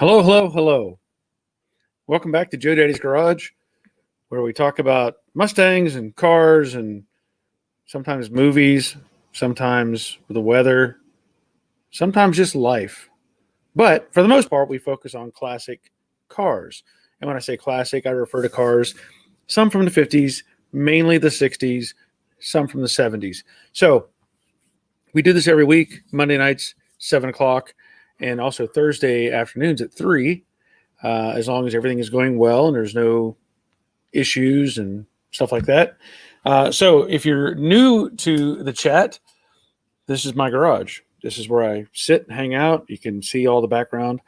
Hello, hello, hello. Welcome back to Joe Daddy's Garage, where we talk about Mustangs and cars and sometimes movies, sometimes the weather, sometimes just life. But for the most part, we focus on classic cars. And when I say classic, I refer to cars, some from the 50s, mainly the 60s, some from the 70s. So we do this every week, Monday nights, 7 o'clock, and also Thursday afternoons at 3. As long as everything is going well and there's no issues and stuff like that. So if you're new to the chat, this is my garage. This is where I sit and hang out. You can see all the background,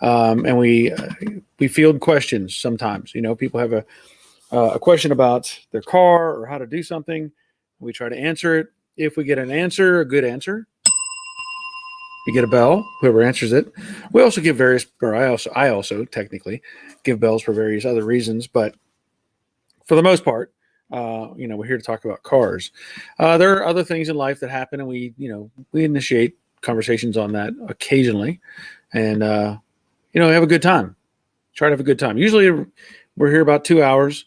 and we field questions sometimes. You know, people have a question about their car or how to do something. We try to answer it. If we get an answer, a good answer, you get a bell, whoever answers it. We also give various, or I also technically give bells for various other reasons, but for the most part, we're here to talk about cars. There are other things in life that happen, and we initiate conversations on that occasionally, and have a good time. Try to have a good time. Usually, we're here about 2 hours.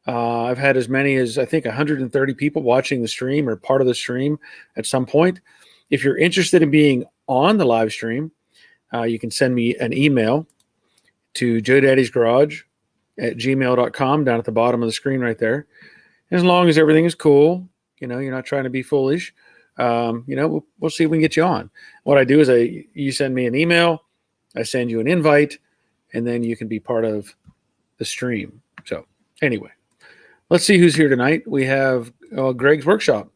I've had as many as I think 130 people watching the stream or part of the stream at some point. If you're interested in being on the live stream, you can send me an email to joedaddysgarage@gmail.com down at the bottom of the screen right there. As long as everything is cool, you're not trying to be foolish, we'll see if we can get you on. What I do is you send me an email, I send you an invite, and then you can be part of the stream. So anyway, let's see who's here tonight. We have Greg's Workshop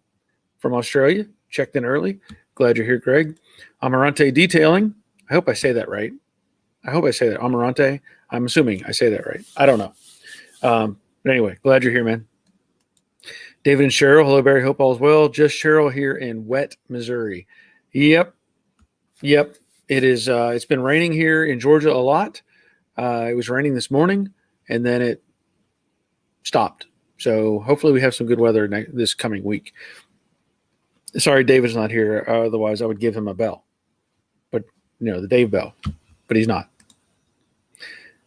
from Australia, checked in early. Glad you're here, Greg. Amarante Detailing. I hope I say that right. I hope I say that. Amarante. I'm assuming I say that right. I don't know. But anyway, glad you're here, man. David and Cheryl. Hello, Barry. Hope all is well. Just Cheryl here in wet Missouri. Yep. It is. It's been raining here in Georgia a lot. It was raining this morning, and then it stopped. So hopefully we have some good weather this coming week. Sorry, David's not here. Otherwise, I would give him a bell. But, the Dave bell. But he's not.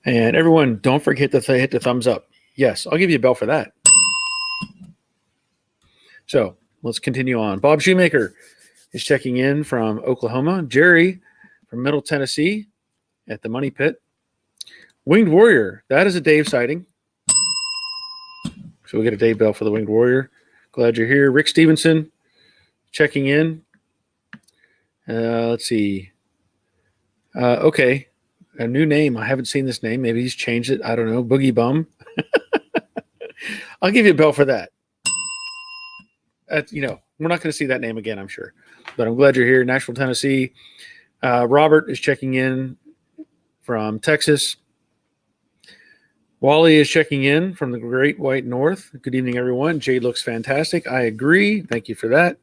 And everyone, don't forget to hit the thumbs up. Yes, I'll give you a bell for that. So let's continue on. Bob Shoemaker is checking in from Oklahoma. Jerry from Middle Tennessee at the Money Pit. Winged Warrior. That is a Dave sighting. So we'll get a Dave bell for the Winged Warrior. Glad you're here. Rick Stevenson checking in. Let's see. Okay. A new name. I haven't seen this name. Maybe he's changed it. I don't know. Boogie Bum. I'll give you a bell for that. We're not going to see that name again, I'm sure. But I'm glad you're here. Nashville, Tennessee. Robert is checking in from Texas. Wally is checking in from the Great White North. Good evening, everyone. Jade looks fantastic. I agree. Thank you for that.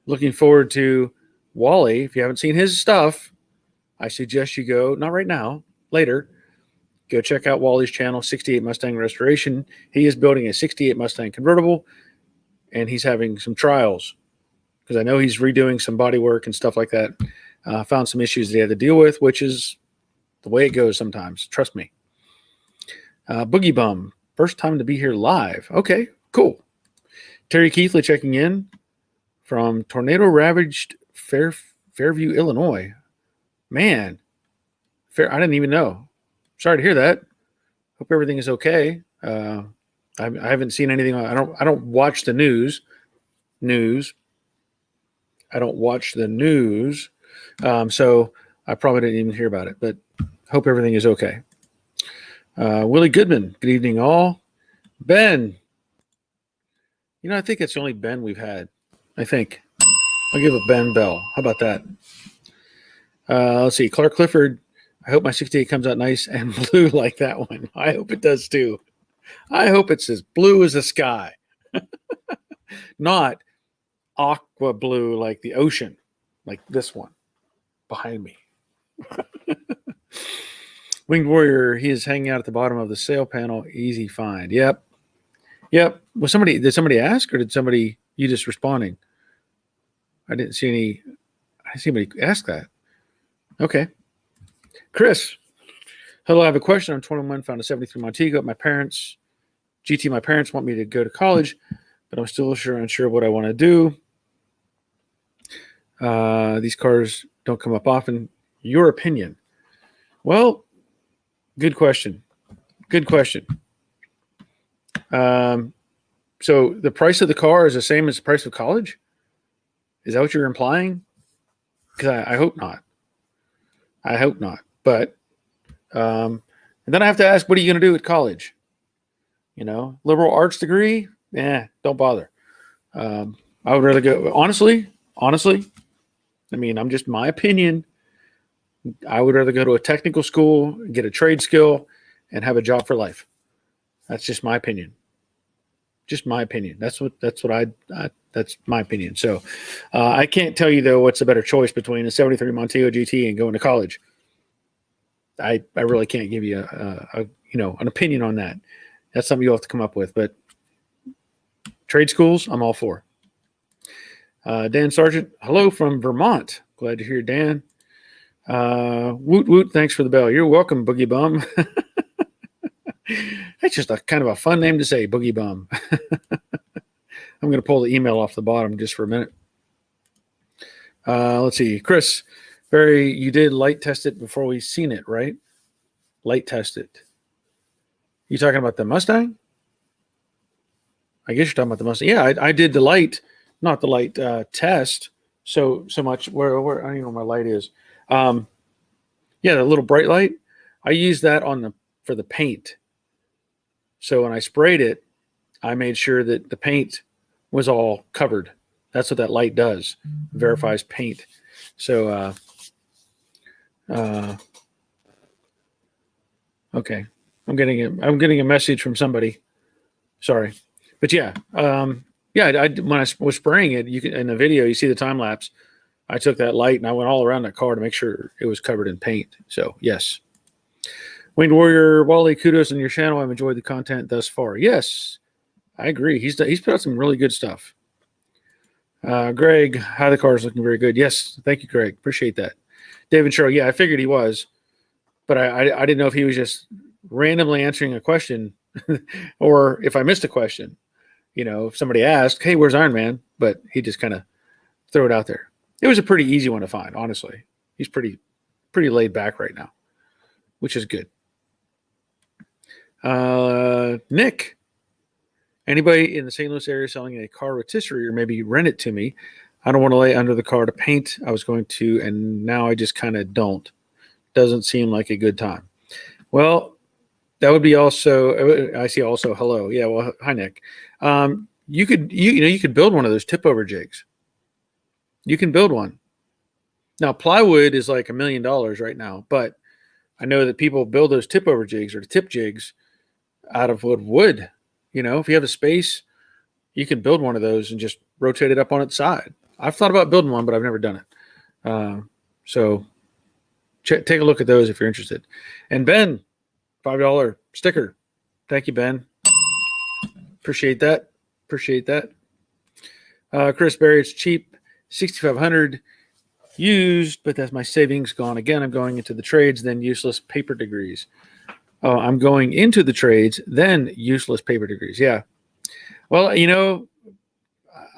Looking forward to Wally. If you haven't seen his stuff, I suggest you go, not right now, later, go check out Wally's channel, 68 Mustang Restoration. He is building a 68 Mustang convertible, and he's having some trials because I know he's redoing some body work and stuff like that. Found some issues that he had to deal with, which is the way it goes sometimes. Trust me. Boogie Bum, first time to be here live. Okay, cool. Terry Keithley checking in from tornado-ravaged Fairview, Illinois. Man, I didn't even know. Sorry to hear that. Hope everything is okay. I haven't seen anything. I don't watch the news. I don't watch the news, so I probably didn't even hear about it. But hope everything is okay. Willie Goodman. Good evening, all. Ben. I think it's the only Ben we've had. I think I'll give a Ben bell. How about that? Let's see. Clark Clifford. I hope my 68 comes out nice and blue like that one. I hope it does too. I hope it's as blue as the sky. Not aqua blue like the ocean, like this one behind me. Winged Warrior, he is hanging out at the bottom of the sail panel. Easy find. Yep. Did somebody ask, or did you just responding? I didn't see anybody ask that. Okay. Chris, hello. I have a question. I'm 21. Found a 73 Montego. My parents want me to go to college, but I'm still unsure what I want to do. These cars don't come up often. Your opinion? Well, good question. Good question. So the price of the car is the same as the price of college? Is that what you're implying? Because I hope not. I hope not. But and then I have to ask, what are you going to do at college? Liberal arts degree? Don't bother. I would rather go. Honestly. I mean, I'm just my opinion. I would rather go to a technical school, get a trade skill, and have a job for life. That's just my opinion. Just my opinion. That's my opinion. So I can't tell you though what's a better choice between a 73 Montego GT and going to college. I really can't give you an opinion on that. That's something you'll have to come up with. But trade schools, I'm all for. Dan Sargent, hello from Vermont. Glad to hear Dan. Woot woot, thanks for the bell. You're welcome, Boogie Bum. That's just a kind of a fun name to say, Boogie Bum. I'm going to pull the email off the bottom just for a minute. Let's see. Chris, Barry, you did light test it before we seen it, right? Light test it. You talking about the Mustang? I guess you're talking about the Mustang. Yeah, I did the light, not the light test. So much where I don't even know where my light is. Yeah, the little bright light. I used that for the paint. So when I sprayed it, I made sure that the paint was all covered. That's what that light does. Verifies paint. So okay. I'm getting a message from somebody. Sorry. But yeah. When I was spraying it, in the video, you see the time lapse. I took that light and I went all around that car to make sure it was covered in paint. So yes. Winged Warrior, Wally, kudos on your channel. I've enjoyed the content thus far. Yes, I agree. He's put out some really good stuff. Greg, how the car is looking very good. Yes, thank you, Greg. Appreciate that. David Sherrill, yeah, I figured he was, but I didn't know if he was just randomly answering a question or if I missed a question. If somebody asked, hey, where's Iron Man? But he just kind of threw it out there. It was a pretty easy one to find, honestly. He's pretty laid back right now, which is good. Nick, anybody in the St. Louis area selling a car rotisserie or maybe rent it to me? I don't want to lay under the car to paint. I was going to, and now I just kind of don't. Doesn't seem like a good time. Well, that would be also, I see also hello. Yeah, well, hi, Nick. You could build one of those tip over jigs. You can build one. Now, plywood is like $1 million right now, but I know that people build those tip over jigs or tip jigs out of wood. If you have a space, you can build one of those and just rotate it up on its side. I've thought about building one, but I've never done it. So take a look at those if you're interested. And Ben, $5 sticker. Thank you, Ben. Appreciate that. Chris Berry, it's cheap, $6,500 used, but that's my savings gone. Again, I'm going into the trades, then useless paper degrees. Oh, I'm going into the trades, then useless paper degrees. Yeah. Well,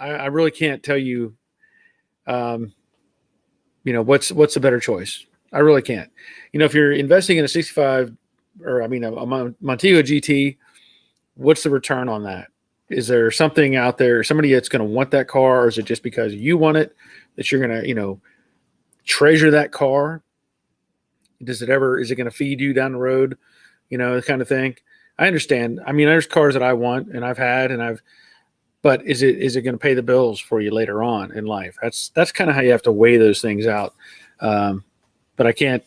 I really can't tell you, what's a better choice. I really can't. If you're investing in a 65 or a Montego GT, what's the return on that? Is there something out there, somebody that's going to want that car, or is it just because you want it that you're going to, treasure that car? Is it going to feed you down the road? The kind of thing. I understand. I mean, there's cars that I want and I've had but is it going to pay the bills for you later on in life? That's kind of how you have to weigh those things out. But I can't,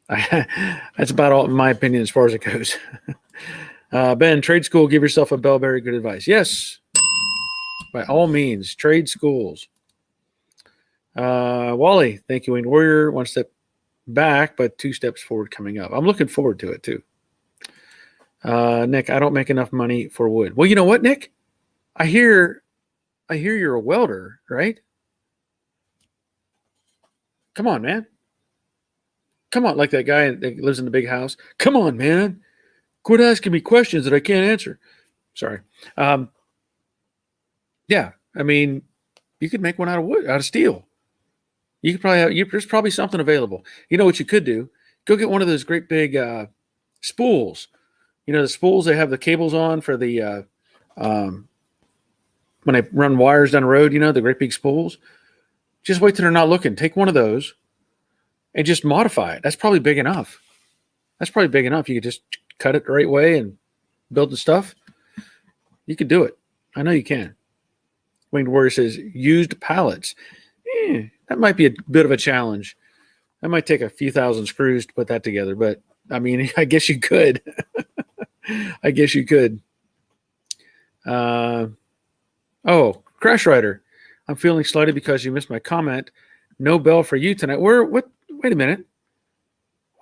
that's about all in my opinion as far as it goes. Ben, trade school, give yourself a bell, very good advice. Yes, by all means, trade schools. Wally, thank you, Wayne Warrior. One step back, but 2 steps forward coming up. I'm looking forward to it too. Nick, I don't make enough money for wood. Well, you know what, Nick? I hear you're a welder, right? Come on, man. Come on, like that guy that lives in the big house. Come on, man. Quit asking me questions that I can't answer. Sorry. Um, yeah, I mean, you could make one out of wood, out of steel. You could probably there's probably something available. You know what you could do? Go get one of those great big spools. You know the spools they have the cables on for the um, when they run wires down the road. You know the great big spools. Just wait till they're not looking. Take one of those and just modify it. That's probably big enough. That's probably big enough. You could just cut it the right way and build the stuff. You could do it. I know you can. Winged Warrior says used pallets. That might be a bit of a challenge. That might take a few thousand screws to put that together, but I mean, I guess you could. I guess you could. Oh, Crash Rider. I'm feeling slighted because you missed my comment. No bell for you tonight. Where? What? Wait a minute.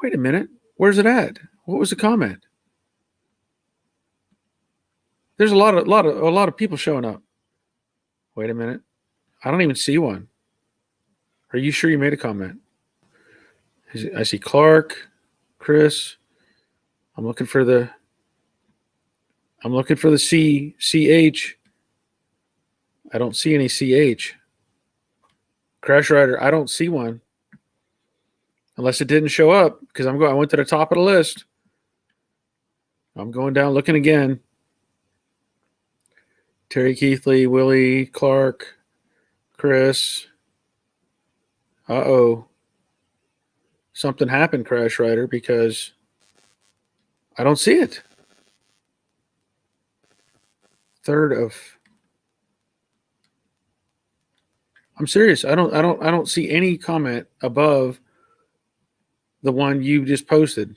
Wait a minute. Where's it at? What was the comment? There's a lot of people showing up. Wait a minute. I don't even see one. Are you sure you made a comment? I see Clark, Chris. I'm looking for the CH. I don't see any CH. Crash Rider, I don't see one. Unless it didn't show up because I went to the top of the list. I'm going down looking again. Terry Keithley, Willie, Clark, Chris. Uh-oh. Something happened, Crash Rider, because I don't see it. I'm serious. I don't see any comment above the one you just posted.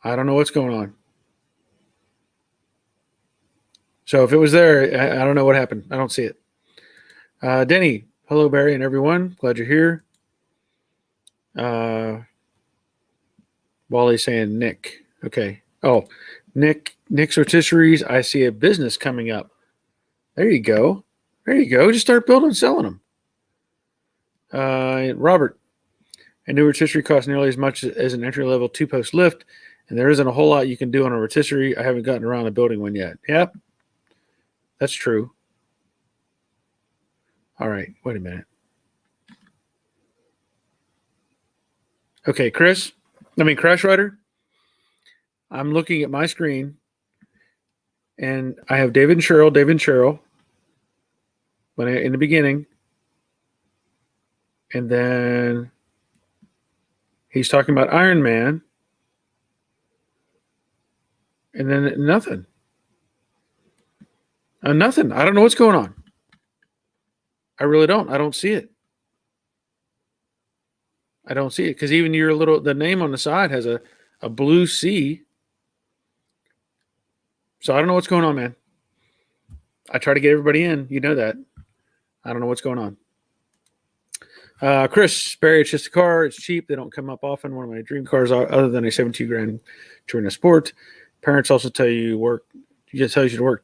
I don't know what's going on. So if it was there, I don't know what happened. I don't see it. Denny, hello, Barry, and everyone. Glad you're here. Wally's saying Nick. Okay. Oh, Nick's Rotisseries. I see a business coming up. There you go. There you go. Just start building and selling them. Robert, a new rotisserie costs nearly as much as an entry-level two-post lift, and there isn't a whole lot you can do on a rotisserie. I haven't gotten around to building one yet. Yep, that's true. All right, wait a minute. Okay, Crash Rider. I'm looking at my screen, and I have David and Cheryl, in the beginning, and then he's talking about Iron Man, and then nothing. Nothing. I don't know what's going on. I really don't. I don't see it. I don't see it because even the name on the side has a blue C. So I don't know what's going on, man. I try to get everybody in. You know that. I don't know what's going on. Chris, Barry, it's just a car. It's cheap. They don't come up often. One of my dream cars, other than a $72,000 Touring a Sport. Parents also tell you to work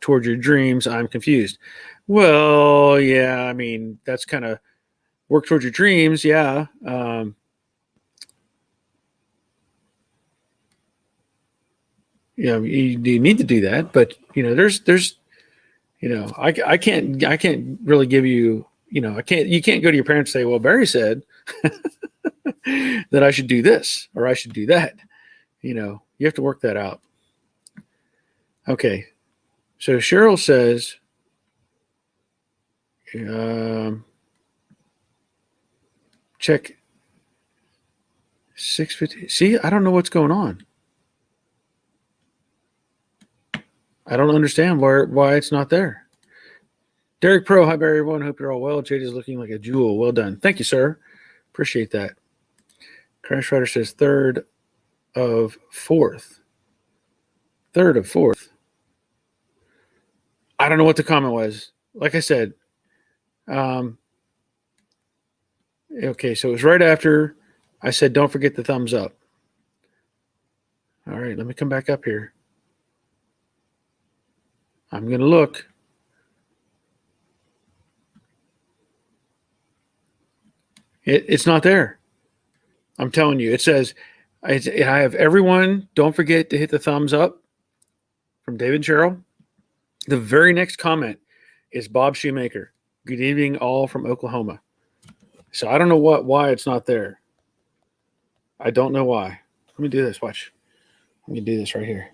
towards your dreams. I'm confused. Well, yeah, I mean, that's kind of work towards your dreams. Yeah. You need to do that, but there's I can't really give you, you can't go to your parents and say, well, Barry said that I should do this or I should do that. You have to work that out. Okay. So Cheryl says, check 650. See, I don't know what's going on. I don't understand why it's not there. Derek Pro, hi Barry, everyone. Hope you're all well. Jade is looking like a jewel. Well done. Thank you, sir. Appreciate that. Crash Rider says third of fourth. I don't know what the comment was. Like I said, okay, so it was right after I said, don't forget the thumbs up. All right, let me come back up here. I'm going to look. It's not there. I'm telling you, it says, I have everyone. Don't forget to hit the thumbs up from David and Cheryl. The very next comment is Bob Shoemaker. Good evening, all from Oklahoma. So I don't know why it's not there. I don't know why. Let me do this. Watch. Let me do this right here.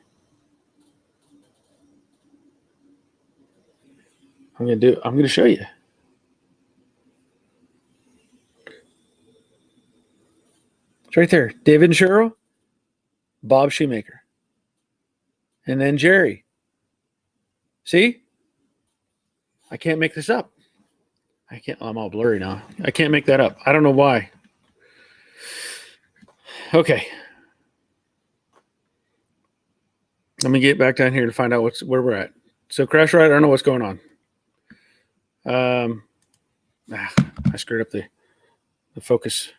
I'm gonna show you. It's right there. David and Cheryl, Bob Shoemaker. And then Jerry. See? I can't make this up. I'm all blurry now. I can't make that up. I don't know why. Okay. Let me get back down here to find out where we're at. So Crash Ride, I don't know what's going on. I screwed up the focus.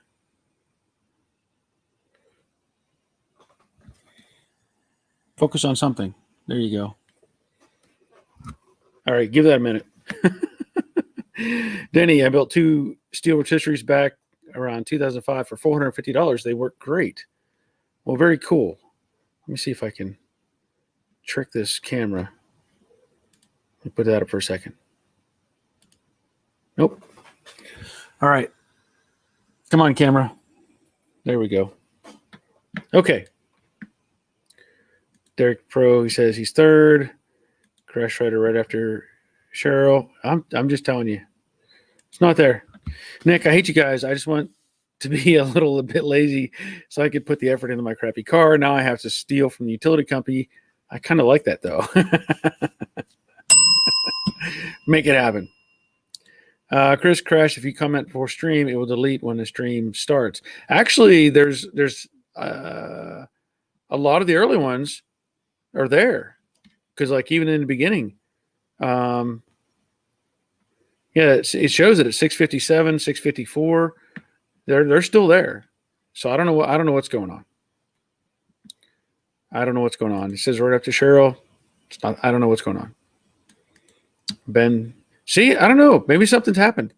Focus on something. There you go. All right, give that a minute. Denny, I built 2 steel rotisseries back around 2005 for $450. They work great. Well, very cool. Let me see if I can trick this camera. Let me put that up for a second. Nope. All right. Come on, camera. There we go. Okay. Derek Pro, he says he's third. Crash Rider right after Cheryl. I'm just telling you. It's not there. Nick, I hate you guys. I just want to be a bit lazy so I could put the effort into my crappy car. Now I have to steal from the utility company. I kind of like that, though. Make it happen. Chris Crash, if you comment before stream, it will delete when the stream starts. Actually, there's a lot of the early ones are there because, like, even in the beginning, it shows it at 6:57, 6:54. They're still there. So I don't know what's going on. I don't know what's going on. It says right up to Cheryl. It's not. I don't know what's going on. Ben, see, I don't know. Maybe something's happened.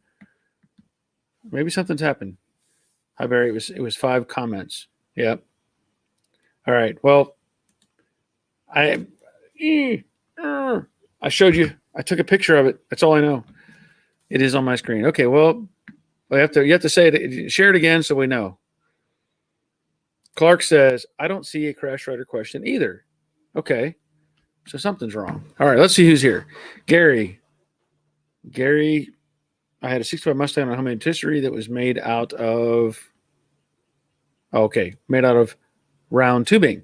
Hi Barry. It was 5 comments. Yep. All right. Well, I showed you. I took a picture of it. That's all I know. It is on my screen. Okay. Well, you have to say it. Share it again so we know. Clark says, I don't see a Crash Rider question either. Okay. So something's wrong. All right. Let's see who's here. Gary, I had a 65 Mustang on homemade rotisserie that was made out of round tubing.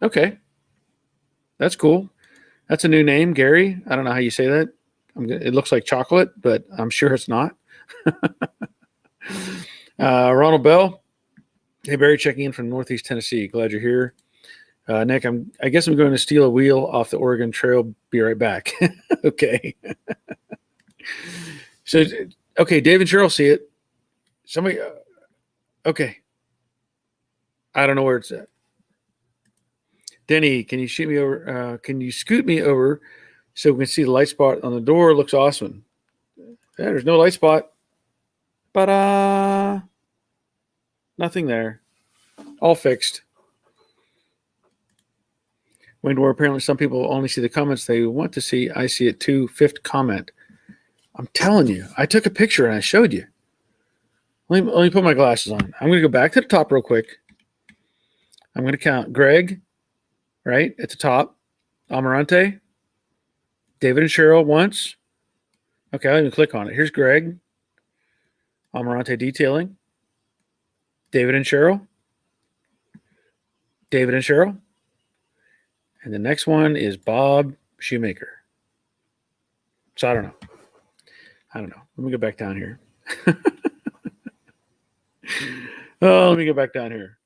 Okay. That's cool. That's a new name, Gary. I don't know how you say that. It looks like chocolate, but I'm sure it's not. Ronald Bell. Hey, Barry, checking in from Northeast Tennessee. Glad you're here. Nick, I guess I'm going to steal a wheel off the Oregon Trail. Be right back. Okay. So, okay, Dave and Cheryl see it. Somebody, okay. I don't know where it's at. Denny, can you shoot me over? Can you scoot me over so we can see the light spot on the door? It looks awesome. Yeah, there's no light spot. But nothing there. All fixed. Wayne Dwar, apparently some people only see the comments they want to see. I see it too. 5th comment. I'm telling you, I took a picture and I showed you. Let me put my glasses on. I'm going to go back to the top real quick. I'm going to count Greg, right, at the top. Amarante. David and Cheryl once. Okay, I'll even click on it. Here's Greg. Amarante Detailing. David and Cheryl. David and Cheryl. And the next one is Bob Shoemaker. So I don't know. Let me go back down here. Let me go back down here.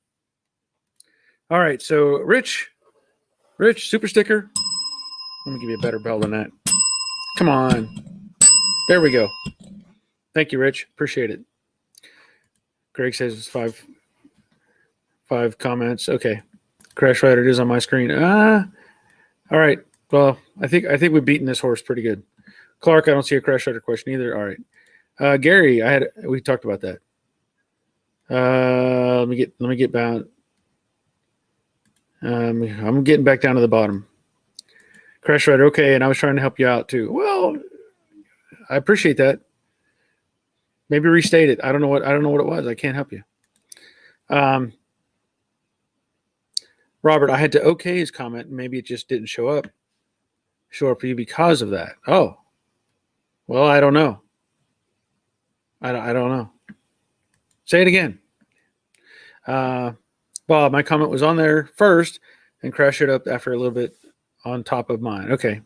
All right. So Rich, super sticker. Let me give you a better bell than that. Come on. There we go. Thank you, Rich. Appreciate it. Greg says it's 5 comments. Okay. Crash Rider, it is on my screen. All right. Well, I think we've beaten this horse pretty good. Clark, I don't see a Crash Rider question either. All right. Gary, we talked about that. Let me get down. I'm getting back down to the bottom. Crash Rider, okay, and I was trying to help you out too. Well, I appreciate that. Maybe restate it. I don't know what it was. I can't help you. Robert, I had to okay his comment. Maybe it just didn't show up for you because of that. Oh, well, I don't know. I don't know. Say it again. Bob, my comment was on there first and crashed it up after a little bit on top of mine. Okay.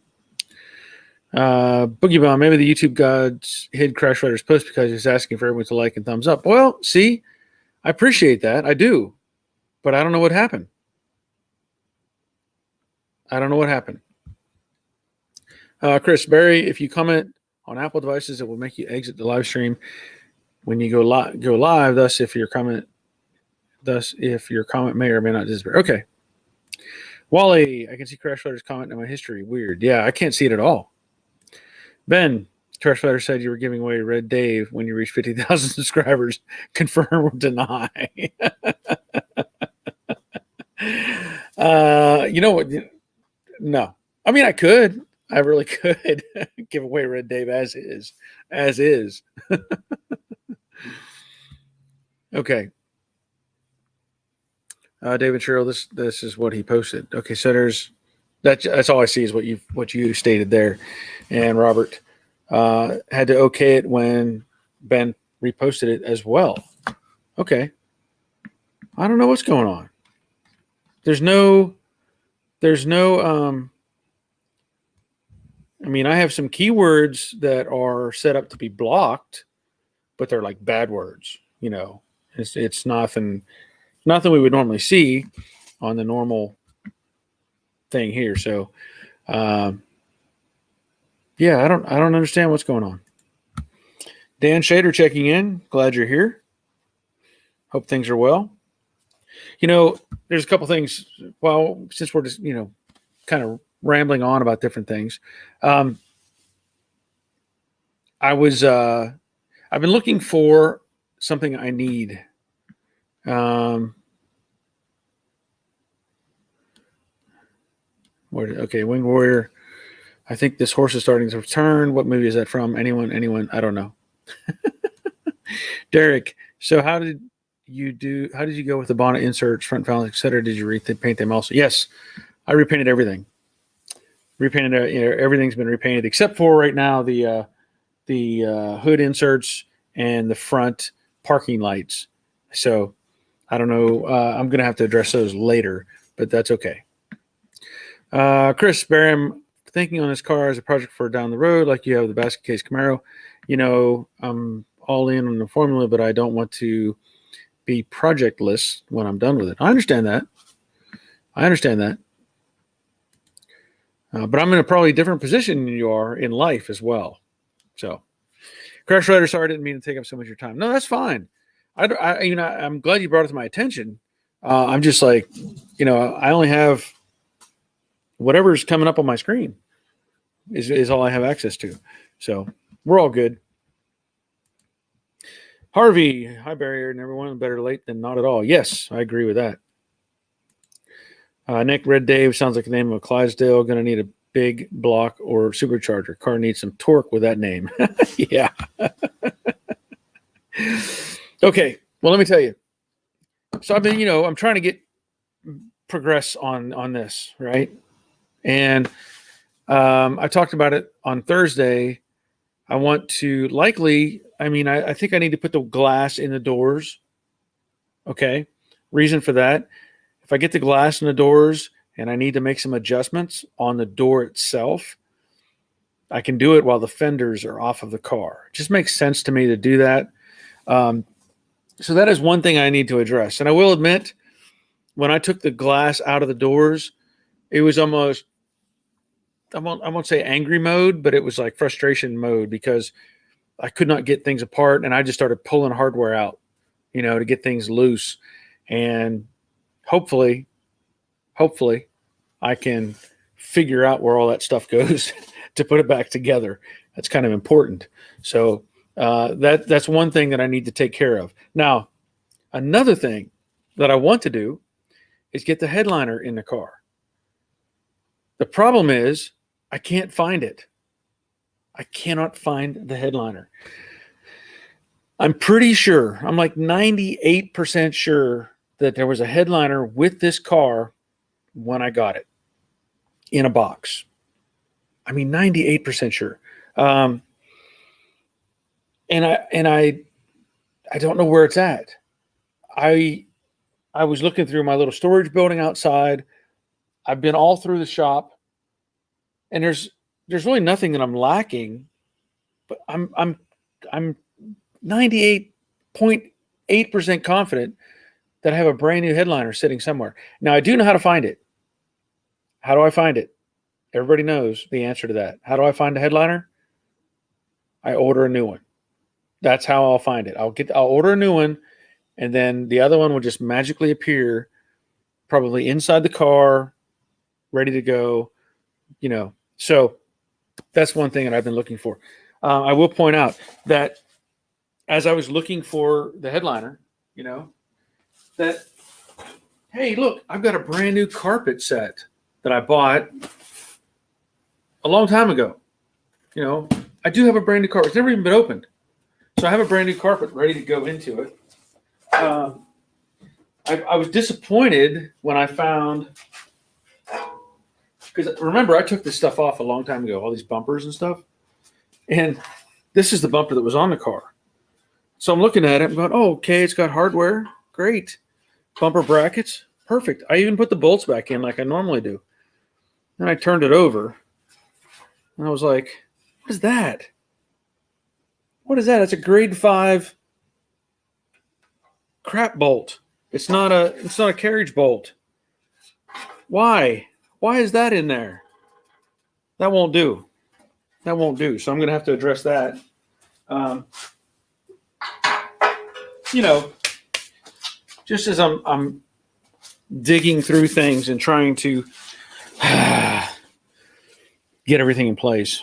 Boogie Bomb, maybe the YouTube gods hid Crash Rider's post because he's asking for everyone to like and thumbs up. Well, see, I appreciate that. I do. But I don't know what happened. Chris Barry, if you comment on Apple devices, it will make you exit the live stream when you go live. Thus, if your comment may or may not disappear. Okay. Wally, I can see Crash Rider's comment in my history. Weird. Yeah, I can't see it at all. Ben, Crash Rider said you were giving away Red Dave when you reach 50,000 subscribers. Confirm or deny. You know what? No. I mean, I could. I really could give away Red Dave as is. Okay. David Sherrill, this is what he posted. Okay, so that's all I see is what you stated there. And Robert had to okay it when Ben reposted it as well. Okay. I don't know what's going on. There's no I mean, I have some keywords that are set up to be blocked, but they're like bad words, you know. It's nothing we would normally see on the normal thing here. So yeah, I don't understand what's going on. Dan Shader checking in. Glad you're here. Hope things are well. You know, there's a couple things. Well, since we're just, you know, kind of rambling on about different things. I've been looking for something I need. Wing Warrior. I think this horse is starting to return. What movie is that from? Anyone? I don't know. Derek, so how did you go with the bonnet inserts, front valves, etc.? Did you repaint them also? Yes, I repainted everything. Everything's been repainted except for right now the hood inserts and the front parking lights. So I don't know. I'm going to have to address those later, but that's okay. Chris Barham, thinking on this car as a project for down the road, like you have the basket case Camaro. You know, I'm all in on the formula, but I don't want to be projectless when I'm done with it. I understand that. But I'm in a probably different position than you are in life as well. So, Crash Rider, sorry, I didn't mean to take up so much of your time. No, that's fine. I'm glad you brought it to my attention. I'm just like, you know, I only have whatever's coming up on my screen is all I have access to. So we're all good. Harvey, hi Barrier and everyone. Better late than not at all. Yes, I agree with that. Nick, Red Dave sounds like the name of a Clydesdale. Going to need a big block or supercharger. Car needs some torque with that name. Yeah. Okay. Well, let me tell you. So I've been, you know, I'm trying to progress on this, right? And I talked about it on Thursday. I want to I think I need to put the glass in the doors. Okay. Reason for that. If I get the glass in the doors and I need to make some adjustments on the door itself, I can do it while the fenders are off of the car. It just makes sense to me to do that. So that is one thing I need to address. And I will admit, when I took the glass out of the doors, it was almost, I won't say angry mode, but it was like frustration mode because I could not get things apart. And I just started pulling hardware out, you know, to get things loose. And hopefully I can figure out where all that stuff goes to put it back together. That's kind of important. So that's one thing that I need to take care of. Now, Another thing that I want to do is get the headliner in the car. The problem is I can't find it. I cannot find the headliner. I'm pretty sure, I'm like 98% sure that there was a headliner with this car when I got it in a box. I mean, 98% sure. And I don't know where it's at. I was looking through my little storage building outside. I've been all through the shop, and there's really nothing that I'm lacking, but I'm 98.8% confident that I have a brand new headliner sitting somewhere. Now I do know how to find it. How do I find it? Everybody knows the answer to that. How do I find a headliner? I order a new one. That's how I'll find it. I'll order a new one, and then the other one will just magically appear, probably inside the car, ready to go. So that's one thing that I've been looking for. I will point out that as I was looking for the headliner, that, hey, look, I've got a brand new carpet set that I bought a long time ago. I do have a brand new carpet. It's never even been opened. So I have a brand new carpet ready to go into it. I was disappointed when I found, because remember, I took this stuff off a long time ago, all these bumpers and stuff. And this is the bumper that was on the car. So I'm looking at it, I'm going, oh, okay, it's got hardware. Great. Bumper brackets. Perfect. I even put the bolts back in like I normally do. Then I turned it over, and I was like, what is that? What is that? It's a grade 5 crap bolt. It's not a carriage bolt. Why? Why is that in there? That won't do. That won't do. So I'm going to have to address that. Just as I'm digging through things and trying to get everything in place,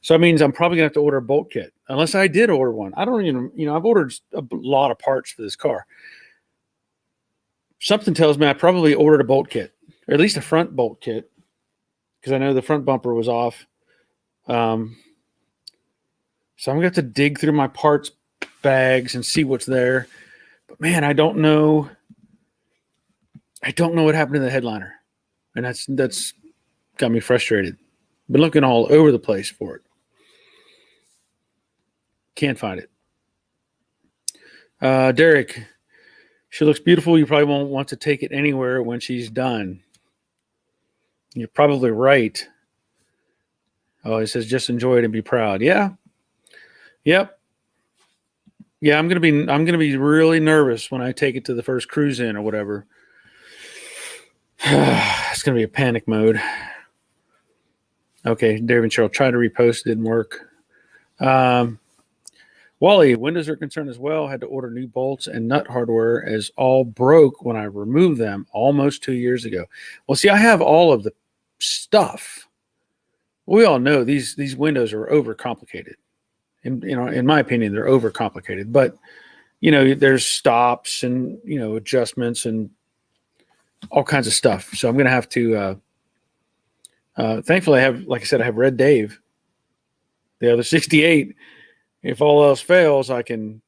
So that means I'm probably going to have to order a bolt kit, unless I did order one. I don't even, I've ordered a lot of parts for this car. Something tells me I probably ordered a bolt kit, or at least a front bolt kit, because I know the front bumper was off. So I'm going to have to dig through my parts bags and see what's there. But man, I don't know what happened to the headliner. And that's got me frustrated. Been looking all over the place for it. Can't find it. Derek, she looks beautiful. You probably won't want to take it anywhere when she's done. You're probably right. Oh, it says just enjoy it and be proud. Yeah. Yep. Yeah, I'm gonna be really nervous when I take it to the first cruise in or whatever. It's gonna be a panic mode. Okay, David Cheryl, try to repost, didn't work. Wally, windows are concerned as well. Had to order new bolts and nut hardware as all broke when I removed them almost 2 years ago. Well, see, I have all of the stuff. We all know these windows are overcomplicated. In my opinion, they're overcomplicated. But there's stops and adjustments and all kinds of stuff. So I'm going to have to. Thankfully, like I said, I have Red Dave, the other 68. If all else fails, I can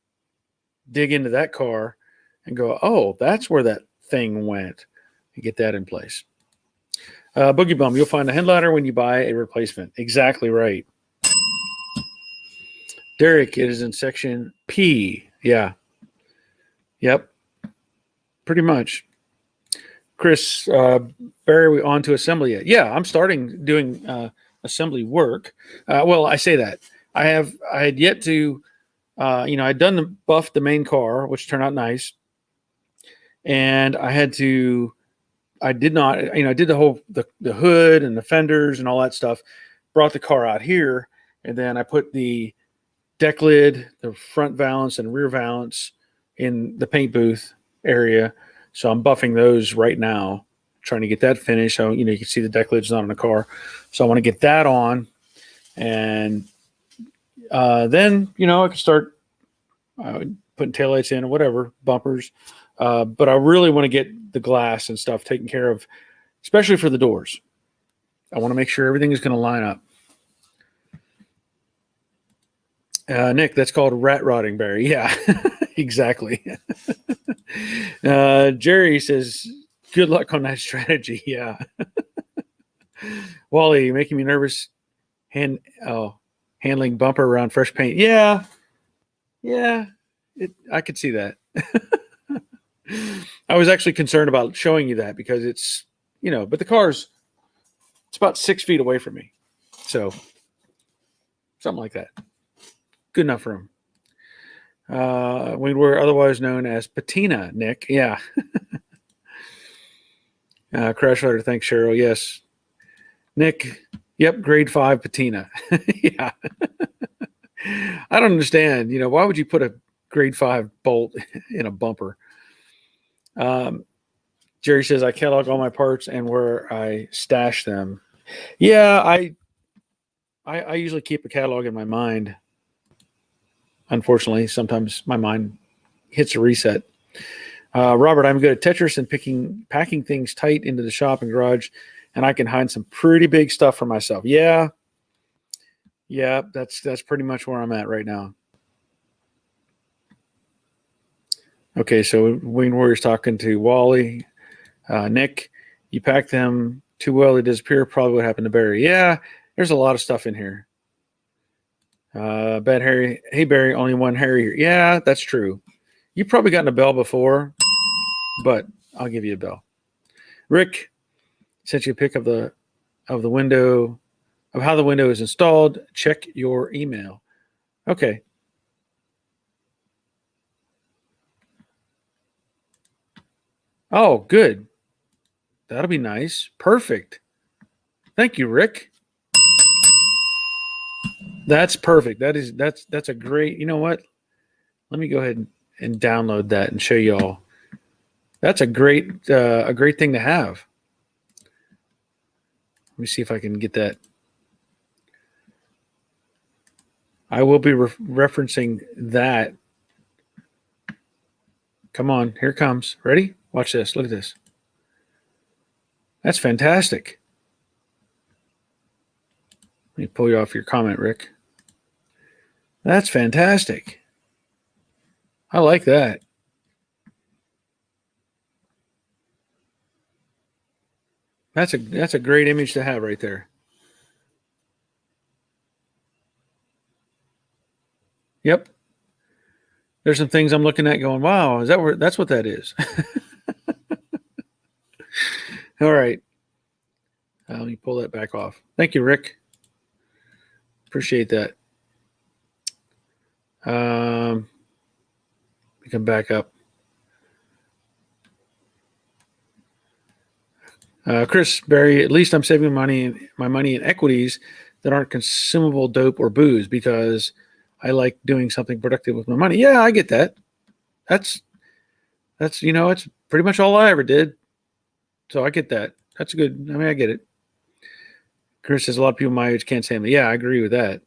dig into that car and go, oh, that's where that thing went, and get that in place. Boogie Bum, you'll find a headliner when you buy a replacement. Exactly right. Derek, it is in section P. Yeah. Yep. Pretty much. Chris, Barry, we on to assembly yet? Yeah, I'm starting doing assembly work. Well, I say that. I had yet to, I'd done buffed the main car, which turned out nice. And I did not, I did the hood and the fenders and all that stuff, brought the car out here. And then I put the deck lid, the front valance and rear valance in the paint booth area. So I'm buffing those right now, trying to get that finished. So, you can see the deck lid's not on the car. So I want to get that on. And then, I can start putting taillights in or whatever, bumpers. But I really want to get the glass and stuff taken care of, especially for the doors. I want to make sure everything is going to line up. Nick, that's called rat rotting, Barry. Yeah, exactly. Jerry says, good luck on that strategy. Yeah. Wally, you're making me nervous handling bumper around fresh paint. Yeah. I could see that. I was actually concerned about showing you that because it's, but the car's, it's about 6 feet away from me. So something like that. Good enough for him. We were otherwise known as patina, Nick. Yeah. Crash Letter, thanks, Cheryl. Yes. Nick, yep, grade 5 patina. Yeah. I don't understand. Why would you put a grade 5 bolt in a bumper? Jerry says, I catalog all my parts and where I stash them. Yeah, I usually keep a catalog in my mind. Unfortunately, sometimes my mind hits a reset. Robert, I'm good at Tetris and packing things tight into the shop and garage, and I can hide some pretty big stuff for myself. Yeah, that's pretty much where I'm at right now. Okay, so Wayne Warrior's talking to Wally. Nick, you pack them too well, they disappear. Probably what happened to Barry. Yeah, there's a lot of stuff in here. Bad Harry. Hey, Barry, only one Harry here. Yeah, that's true. You've probably gotten a bell before, but I'll give you a bell. Rick sent you a pic of the window, of how the window is installed. Check your email. Okay. Oh, good. That'll be nice. Perfect. Thank you, Rick. That's perfect. That's a great. You know what? Let me go ahead and download that and show you all. That's a great thing to have. Let me see if I can get that. I will be referencing that. Come on, here it comes. Ready? Watch this. Look at this. That's fantastic. Let me pull you off your comment, Rick. That's fantastic. I like that. That's a great image to have right there. Yep. There's some things I'm looking at going, wow, that's what that is. All right. Let me pull that back off. Thank you, Rick. Appreciate that. We can back up. Chris, Barry, at least I'm saving my money in equities that aren't consumable dope or booze because I like doing something productive with my money. Yeah, I get that. That's it's pretty much all I ever did. So I get that. That's good. I mean, I get it. Chris says a lot of people my age can't stand me. Yeah, I agree with that.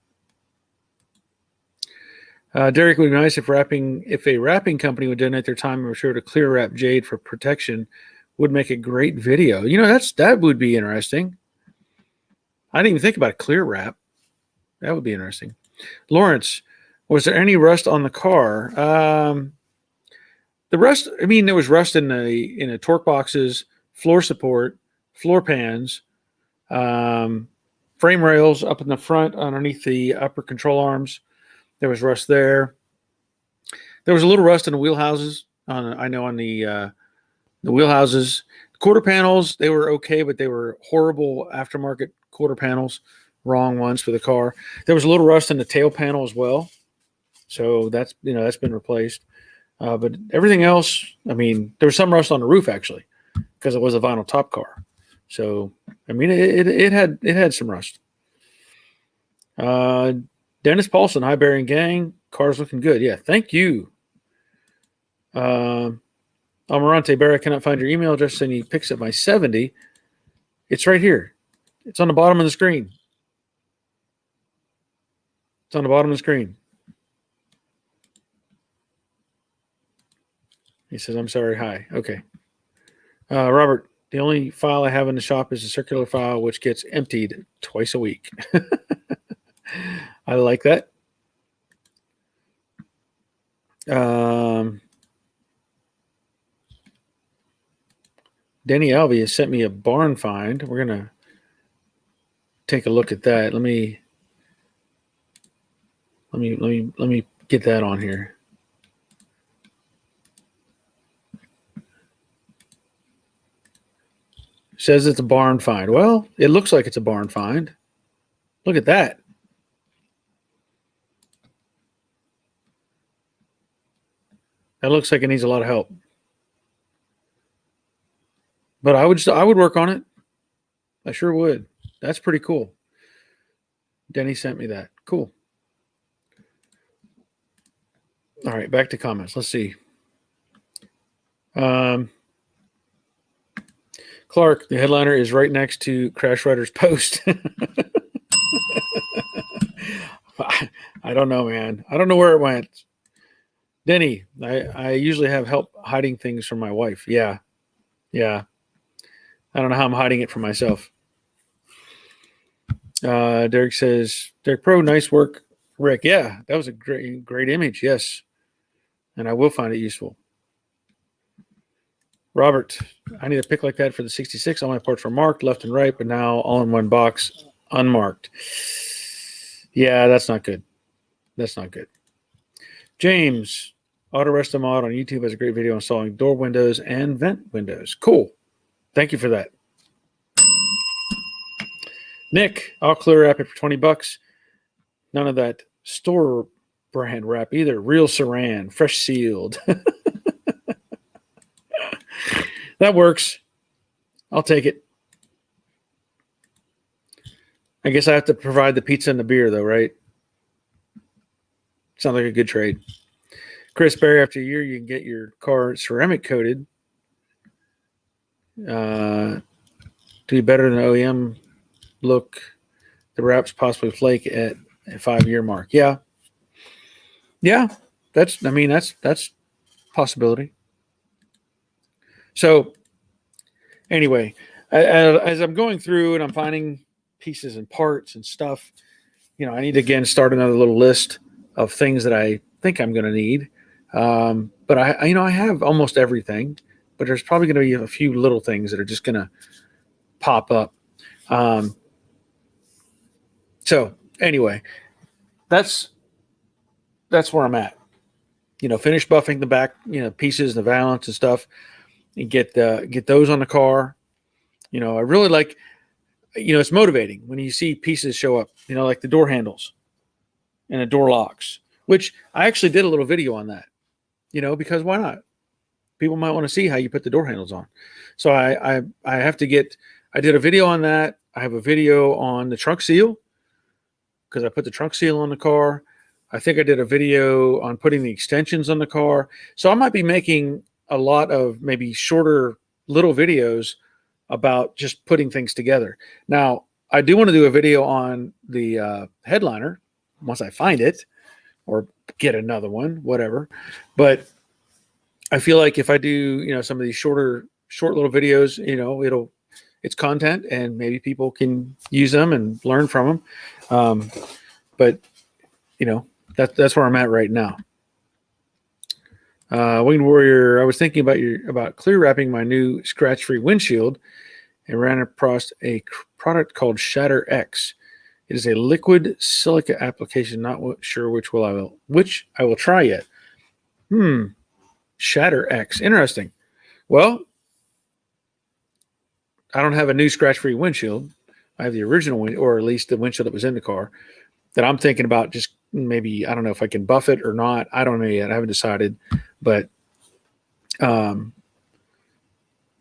Derek, would be nice if a wrapping company would donate their time and sure to clear wrap jade for protection. Would make a great video. That would be interesting. I didn't even think about clear wrap. That would be interesting. Lawrence, was there any rust on the car? The rust. I mean, there was rust in the torque boxes, floor support, floor pans, frame rails up in the front underneath the upper control arms. There was rust there. There was a little rust in the wheel houses. On the wheel houses. Quarter panels, they were okay, but they were horrible aftermarket quarter panels, wrong ones for the car. There was a little rust in the tail panel as well. So that's been replaced. But everything else, I mean, there was some rust on the roof actually, because it was a vinyl top car. So, I mean, it had some rust. Dennis Paulson, hi, Barry and gang. Car's looking good. Yeah, thank you. Almirante, Barry, I cannot find your email address. Send you pics of my 70. It's right here. It's on the bottom of the screen. It's on the bottom of the screen. He says, I'm sorry. Hi. Okay. Robert, the only file I have in the shop is a circular file, which gets emptied twice a week. I like that. Denny Alvey has sent me a barn find. We're going to take a look at that. Let me get that on here. Says it's a barn find. Well, it looks like it's a barn find. Look at that. That looks like it needs a lot of help. But I would work on it. I sure would. That's pretty cool. Denny sent me that. Cool. All right, back to comments. Let's see. Clark, the headliner is right next to Crash Rider's post. I don't know, man. I don't know where it went. Denny, I usually have help hiding things from my wife. Yeah. I don't know how I'm hiding it from myself. Derek says, Derek Pro, nice work, Rick. Yeah, that was a great image. Yes. And I will find it useful. Robert, I need a pick like that for the 66. All my parts were marked left and right, but now all in one box, unmarked. Yeah, that's not good. That's not good. James, Auto Rest Mod on YouTube has a great video installing door windows and vent windows. Cool. Thank you for that. Nick, I'll clear wrap it for $20. None of that store brand wrap either. Real Saran, fresh sealed. That works. I'll take it. I guess I have to provide the pizza and the beer, though, right? Sounds like a good trade. Chris Berry, after a year, you can get your car ceramic coated to be better than the OEM look. The wraps possibly flake at a 5-year mark. Yeah. That's possibility. So anyway, as I'm going through and I'm finding pieces and parts and stuff, I need to again start another little list of things that I think I'm going to need. But I have almost everything, but there's probably going to be a few little things that are just going to pop up. So anyway, that's where I'm at. Finish buffing the back, pieces, the valance and stuff, and get those on the car. I really like, it's motivating when you see pieces show up, like the door handles and the door locks, which I actually did a little video on that, because why not? People might want to see how you put the door handles on. So I did a video on that. I have a video on the trunk seal because I put the trunk seal on the car. I think I did a video on putting the extensions on the car. So I might be making a lot of maybe shorter little videos about just putting things together. Now, I do want to do a video on the headliner once I find it or get another one, whatever. But I feel like if I do, some of these short little videos, it's content and maybe people can use them and learn from them. But that's where I'm at right now. Winged Warrior, I was thinking about clear wrapping my new scratch-free windshield and ran across a product called Shatter X. It is a liquid silica application. Not sure which I will try yet. Shatter X, interesting. Well, I don't have a new scratch-free windshield. I have the original one, or at least the windshield that was in the car, that I'm thinking about just maybe, I don't know if I can buff it or not. I don't know yet. I haven't decided. But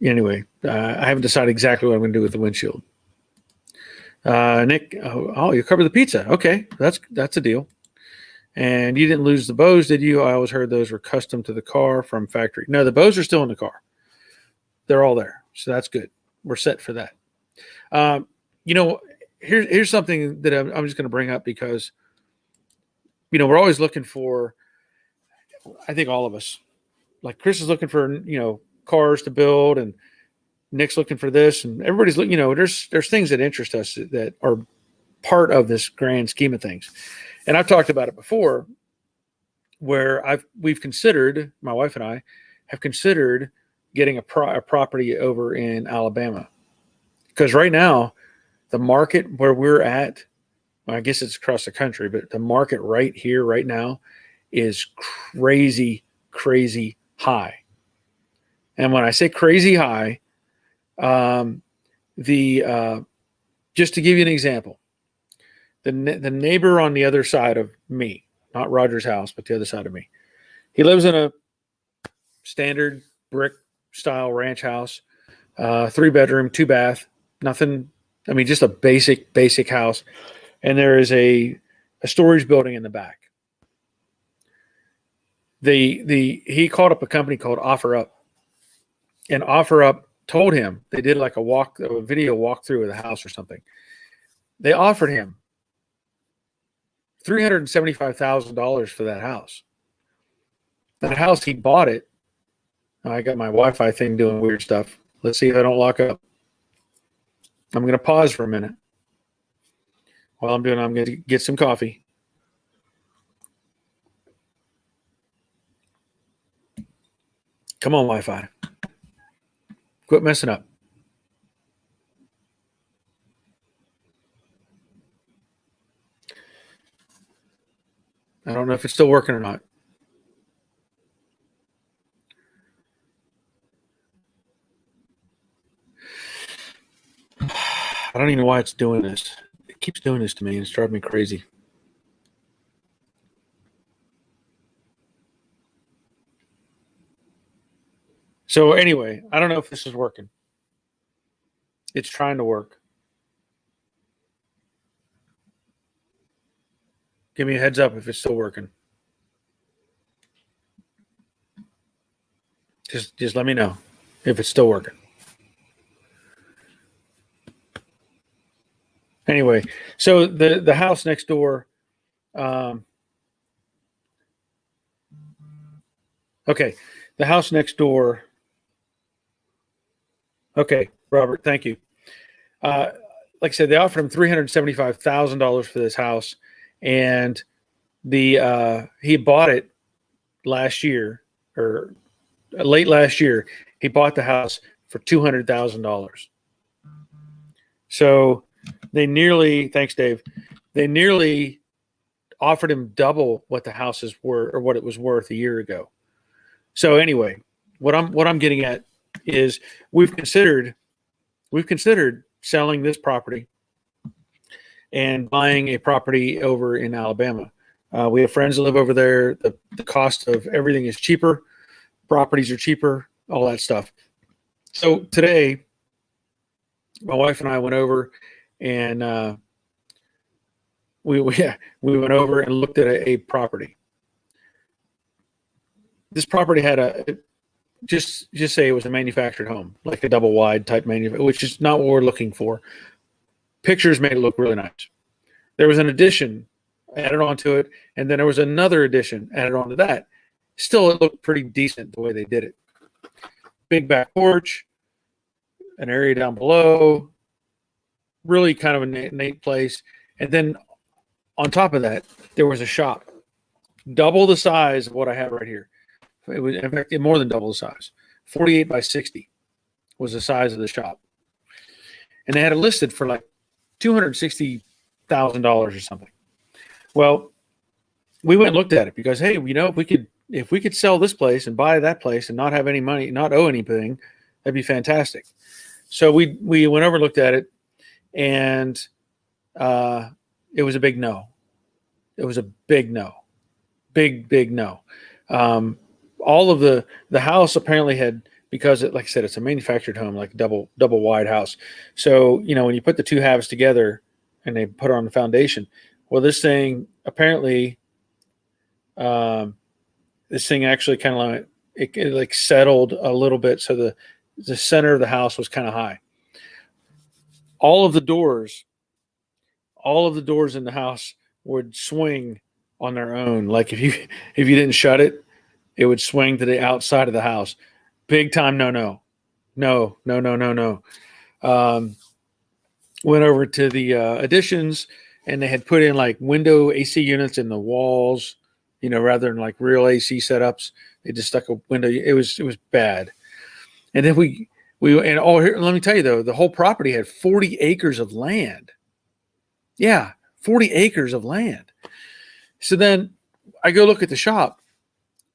anyway, I haven't decided exactly what I'm going to do with the windshield. Nick, you covered the pizza. Okay, that's a deal. And you didn't lose the bows, did you? I always heard those were custom to the car from factory. No, the bows are still in the car. They're all there. So that's good. We're set for that. Here's something that I'm just going to bring up because, we're always looking for, I think all of us, like Chris is looking for, cars to build, and Nick's looking for this, and everybody's looking, there's things that interest us that are part of this grand scheme of things. And I've talked about it before, where we've considered, my wife and I have considered getting a property over in Alabama, because right now the market where we're at, well, I guess it's across the country, but the market right here, right now, is crazy, crazy high. And when I say crazy high, just to give you an example, the neighbor on the other side of me, not Roger's house, but the other side of me, he lives in a standard brick style ranch house, 3-bedroom, 2-bath, nothing. I mean, just a basic house. And there is a storage building in the back. He called up a company called OfferUp, and OfferUp told him, they did like a video walkthrough of the house or something. They offered him $375,000 for that house. That house, he bought it. I got my Wi-Fi thing doing weird stuff. Let's see if I don't lock up. I'm going to pause for a minute. While I'm going to get some coffee. Come on, Wi-Fi. Quit messing up. I don't know if it's still working or not. I don't even know why it's doing this. It keeps doing this to me, and it's driving me crazy. So anyway, I don't know if this is working. It's trying to work. Give me a heads up if it's still working. Just let me know if it's still working. Anyway, so the house next door. Okay, the house next door. Okay, Robert, thank you. Like I said, they offered him $375,000 for this house, and he bought it last year, or late last year. He bought the house for $200,000. So they nearly, thanks, Dave. They nearly offered him double what the house is worth, or what it was worth a year ago. So anyway, what I'm getting at is we've considered selling this property and buying a property over in Alabama. We have friends that live over there. The cost of everything is cheaper. Properties are cheaper, all that stuff. So today, my wife and I went over, and we went over and looked at a property. This property had just say it was a manufactured home, like a double wide type which is not what we're looking for. Pictures made it look really nice. There was an addition added onto it, and then there was another addition added onto that. Still, it looked pretty decent the way they did it. Big back porch, an area down below, really kind of a neat place. And then on top of that, there was a shop, double the size of what I have right here. It was, in fact, more than double the size. 48 by 60 was the size of the shop. And they had it listed for like $260,000 or something. Well, we went and looked at it because, hey, if we could sell this place and buy that place and not have any money, not owe anything, that'd be fantastic. So we went over and looked at it, and it was a big no. It was a big no. Big no. All of the house apparently had, because it, like I said, it's a manufactured home, like double wide house. So, when you put the two halves together and they put it on the foundation, well, this thing apparently, this thing actually kind of like, it like settled a little bit. So the center of the house was kind of high. All of the doors in the house would swing on their own. Like if you didn't shut it, it would swing to the outside of the house. Big time no. Went over to the additions, and they had put in like window AC units in the walls, rather than like real AC setups. They just stuck a window. It was bad. And then we and here, let me tell you though, the whole property had 40 acres of land. Yeah, 40 acres of land. So then I go look at the shop,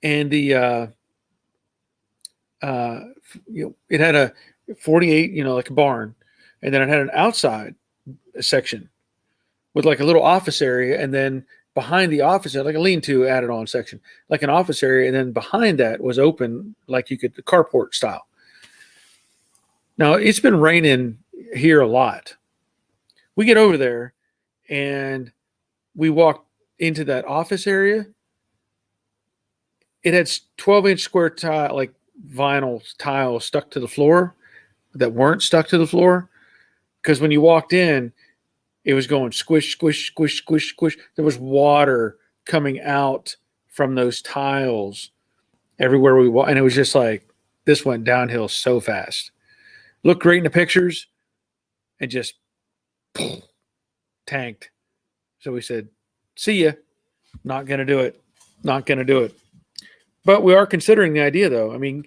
and the it had a 48, like a barn, and then it had an outside section with like a little office area, and then behind the office, like a lean-to added on section, like an office area, and then behind that was open, like you could, the carport style. Now it's been raining here a lot. We get over there, and we walk into that office area. It had 12-inch square tile, like vinyl tiles stuck to the floor that weren't stuck to the floor, because when you walked in, it was going squish, squish, squish, squish, squish. There was water coming out from those tiles everywhere we walked, and it was just like, this went downhill so fast. Looked great in the pictures, and just tanked. So we said, see ya. Not going to do it. Not going to do it. But we are considering the idea, though. I mean,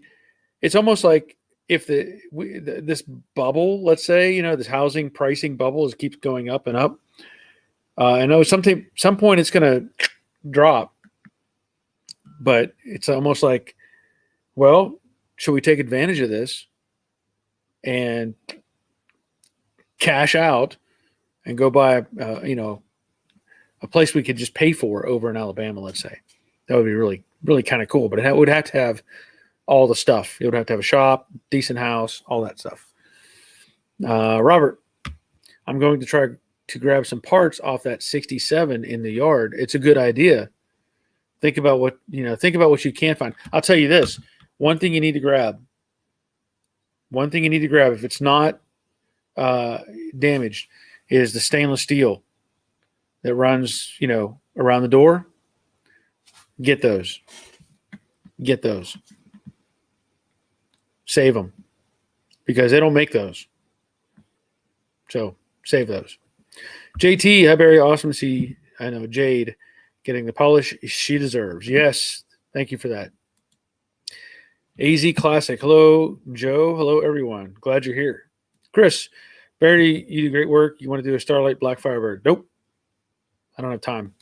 it's almost like if this bubble, let's say, this housing pricing bubble keeps going up and up. I know some point it's going to drop, but it's almost like, well, should we take advantage of this and cash out and go buy a place we could just pay for over in Alabama, let's say? That would be really, really kind of cool. But it would have to have all the stuff. It would have to have a shop, decent house, all that stuff. Robert, I'm going to try to grab some parts off that 67 in the yard. It's a good idea. Think about what you can find. I'll tell you this. One thing you need to grab. If it's not damaged, is the stainless steel that runs, around the door. Get those. Save them, because they don't make those. So save those. JT, hi Barry, awesome to see. I know Jade getting the polish she deserves. Yes, thank you for that. AZ Classic. Hello, Joe. Hello, everyone. Glad you're here. Chris, Barry, you do great work. You want to do a Starlight Black Firebird? Nope. I don't have time.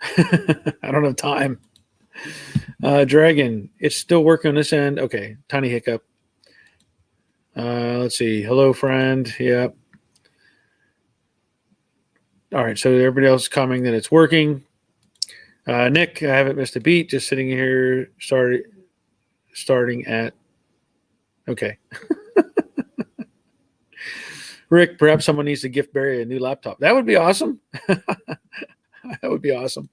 I don't have time. Dragon, it's still working on this end. Okay, tiny hiccup. Let's see. Hello, friend. Yep. All right, so everybody else is commenting that it's working. Nick, I haven't missed a beat. Just sitting here, starting at. Okay. Rick, perhaps someone needs to gift Barry a new laptop. That would be awesome. That would be awesome.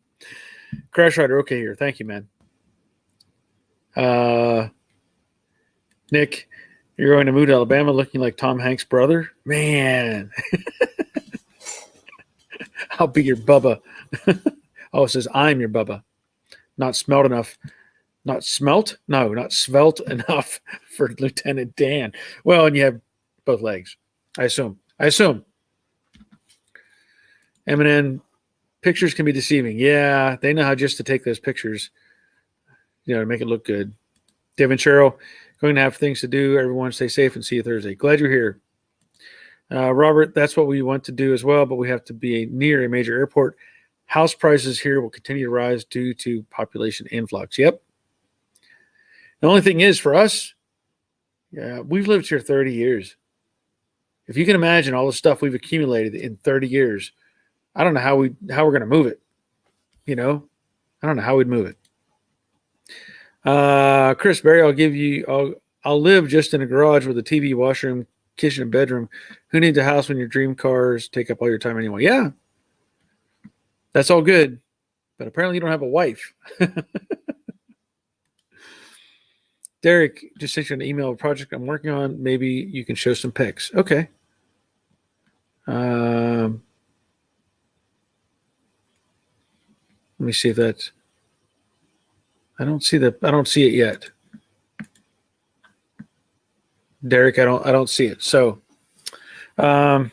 Crash Rider, okay here. Thank you, man. Nick, you're going to move to Alabama looking like Tom Hanks' brother? Man. I'll be your Bubba. Oh, it says I'm your Bubba. Not smelt enough. Not smelt? No, not svelte enough for Lieutenant Dan. Well, and you have both legs. I assume. Eminem, pictures can be deceiving. Yeah, they know how just to take those pictures, to make it look good. Devin Cheryl, going to have things to do. Everyone stay safe and see you Thursday. Glad you're here. Robert, that's what we want to do as well, but we have to be near a major airport. House prices here will continue to rise due to population influx. Yep. The only thing is for us, we've lived here 30 years. If you can imagine all the stuff we've accumulated in 30 years, I don't know how we're going to move it. I don't know how we'd move it. Chris Barry, I'll live just in a garage with a TV, washroom, kitchen, and bedroom. Who needs a house when your dream cars take up all your time anyway? Yeah, that's all good, but apparently you don't have a wife. Derek just sent you an email, a project I'm working on. Maybe you can show some pics. Okay. Let me see if that's. I don't see it yet. Derek, I don't see it. So, so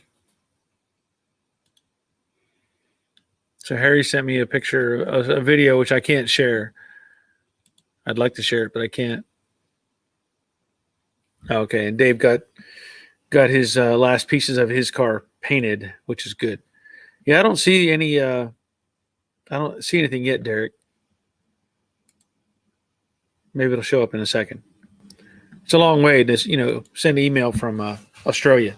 Harry sent me a picture, a video, which I can't share. I'd like to share it, but I can't. Okay, and Dave got his last pieces of his car painted, which is good. Yeah, I don't see any. I don't see anything yet, Derek. Maybe it'll show up in a second. It's a long way to send an email from Australia.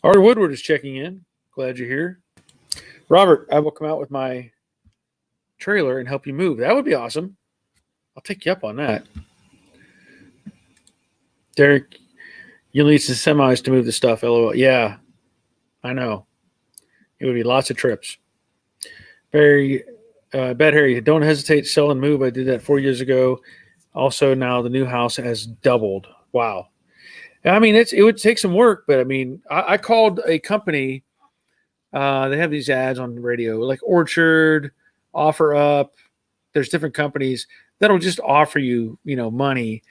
Art Woodward is checking in. Glad you're here. Robert, I will come out with my trailer and help you move. That would be awesome. I'll take you up on that. Derek, you'll need some semis to move the stuff. LOL. Yeah, I know. It would be lots of trips. Bad Harry, don't hesitate to sell and move. I did that 4 years ago. Also, now the new house has doubled. Wow. I mean, it would take some work, but I mean, I called a company. They have these ads on the radio, like Orchard, Offer Up. There's different companies that'll just offer you, money,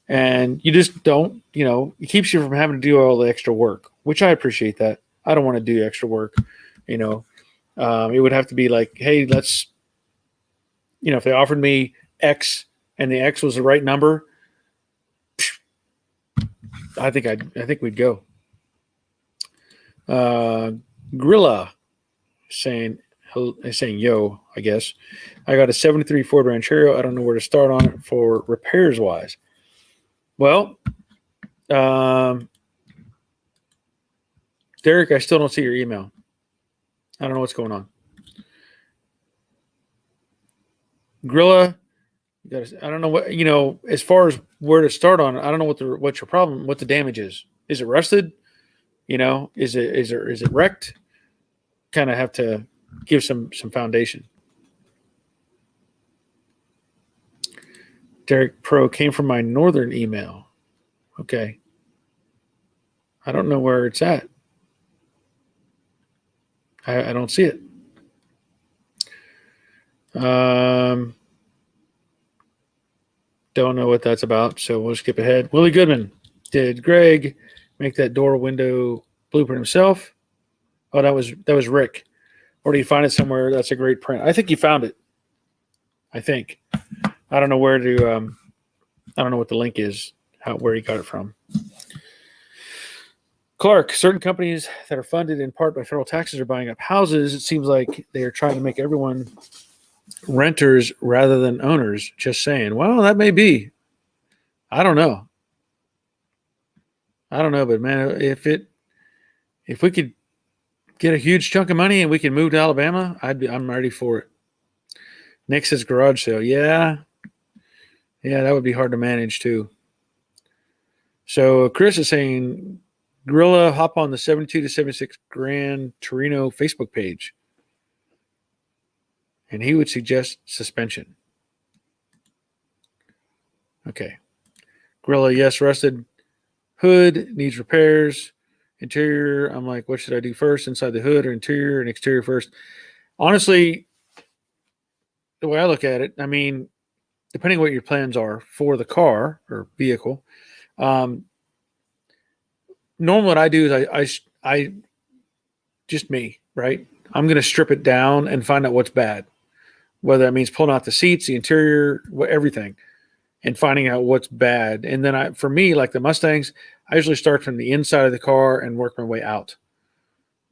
and you just don't, it keeps you from having to do all the extra work, which I appreciate that. I don't want to do extra work, it would have to be like, hey, let's, if they offered me X and the X was the right number, I think we'd go. Grilla saying yo, I guess. I got a 73 Ford Ranchero. I don't know where to start on it for repairs wise. Well, Derek, I still don't see your email. I don't know what's going on. Grilla, I don't know what, as far as where to start on, I don't know what your problem, what the damage is. Is it rusted? Is it wrecked? Kind of have to give some foundation. Derek Pro came from my northern email. Okay. I don't know where it's at. I don't see it. Don't know what that's about, so we'll skip ahead. Willie Goodman, did Greg make that door window blueprint himself? Oh, that was Rick. Or do you find it somewhere? That's a great print. I think you found it. I think. I don't know where to. I don't know what the link is. Where he got it from. Clark, certain companies that are funded in part by federal taxes are buying up houses. It seems like they are trying to make everyone renters rather than owners. Just saying. Well, that may be. I don't know. But man, if we could get a huge chunk of money and we can move to Alabama, I'm ready for it. Nick says garage sale. Yeah, that would be hard to manage too. So Chris is saying, Gorilla, hop on the 72 to 76 Gran Torino Facebook page. And he would suggest suspension. Okay. Gorilla, yes, rusted hood, needs repairs. Interior, I'm like, what should I do first? Inside the hood or interior and exterior first? Honestly, the way I look at it, I mean, depending on what your plans are for the car or vehicle, normally what I do is I just me, right? I'm going to strip it down and find out what's bad, whether that means pulling out the seats, the interior, everything, and finding out what's bad. And then for me, like the Mustangs, I usually start from the inside of the car and work my way out.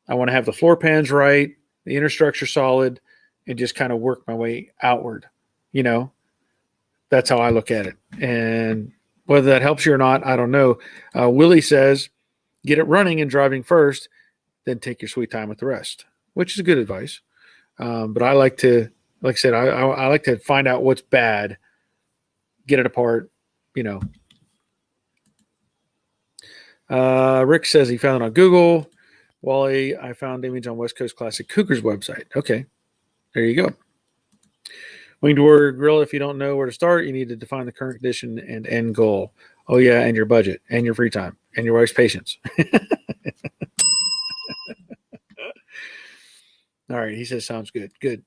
I want to have the floor pans right, the inner structure solid, and just kind of work my way outward. That's how I look at it. And whether that helps you or not, I don't know. Willie says, get it running and driving first, then take your sweet time with the rest, which is good advice. But I like to, like I said, I like to find out what's bad, get it apart, Rick says he found it on Google. Wally, I found image on West Coast Classic Cougars website. Okay, there you go. Winged Warrior Grill, if you don't know where to start, you need to define the current condition and end goal. Oh, yeah, and your budget, and your free time, and your wife's patience. All right. He says, sounds good. Good.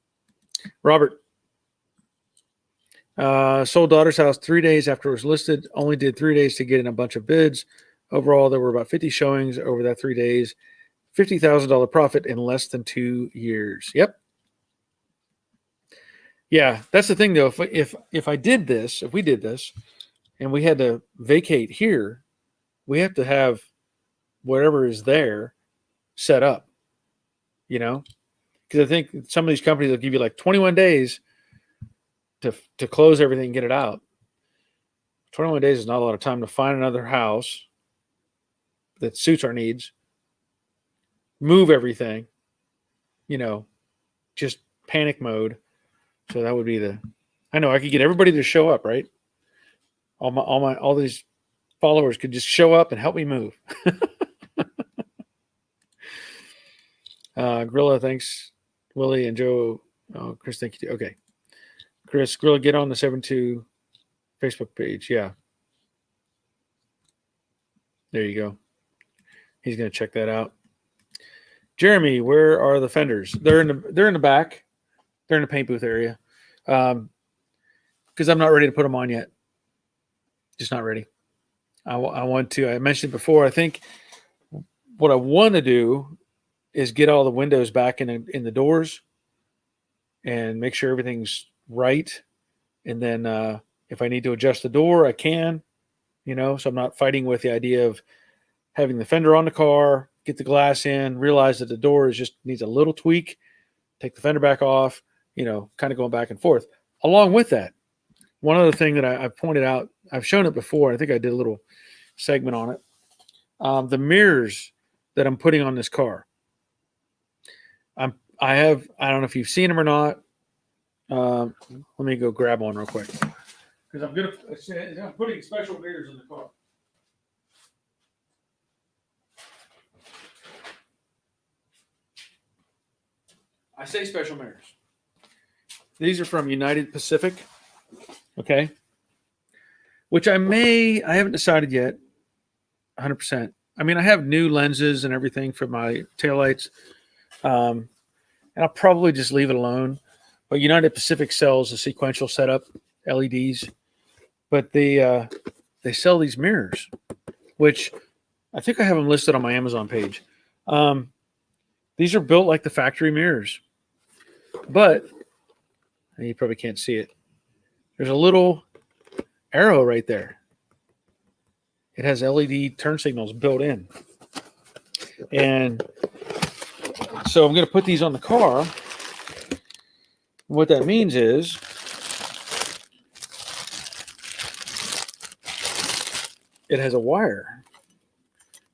Robert, sold daughter's house 3 days after it was listed. Only did 3 days to get in a bunch of bids. Overall, there were about 50 showings over that 3 days. $50,000 profit in less than 2 years. Yep. Yeah, that's the thing though. If I did this, if we did this, and we had to vacate here, we have to have whatever is there set up. You know, because I think some of these companies will give you like 21 days to close everything and get it out. 21 days is not a lot of time to find another house that suits our needs, move everything, just panic mode. So that would be I know I could get everybody to show up, right? All these followers could just show up and help me move. Grilla, thanks. Willie and Joe. Oh, Chris, thank you too. Okay. Chris, Grilla, get on the 7-2 Facebook page. Yeah. There you go. He's going to check that out. Jeremy, where are the fenders? They're in the back. They're in the paint booth area. Because I'm not ready to put them on yet. Just not ready. I want to. I mentioned it before. I think what I want to do is get all the windows back in the doors and make sure everything's right. And then if I need to adjust the door, I can. So I'm not fighting with the idea of having the fender on the car, get the glass in, realize that the door needs a little tweak, take the fender back off, kind of going back and forth. Along with that, one other thing that I pointed out, I've shown it before. I think I did a little segment on it. The mirrors that I'm putting on this car. I don't know if you've seen them or not. Let me go grab one real quick. Because I'm putting special mirrors in the car. I say special mirrors. These are from United Pacific. Okay. Which I haven't decided yet. 100%. I mean, I have new lenses and everything for my taillights. And I'll probably just leave it alone. But United Pacific sells a sequential setup, LEDs. But they sell these mirrors, which I think I have them listed on my Amazon page. These are built like the factory mirrors. But you probably can't see it. There's a little arrow right there. It has LED turn signals built in. And so I'm going to put these on the car. What that means is it has a wire.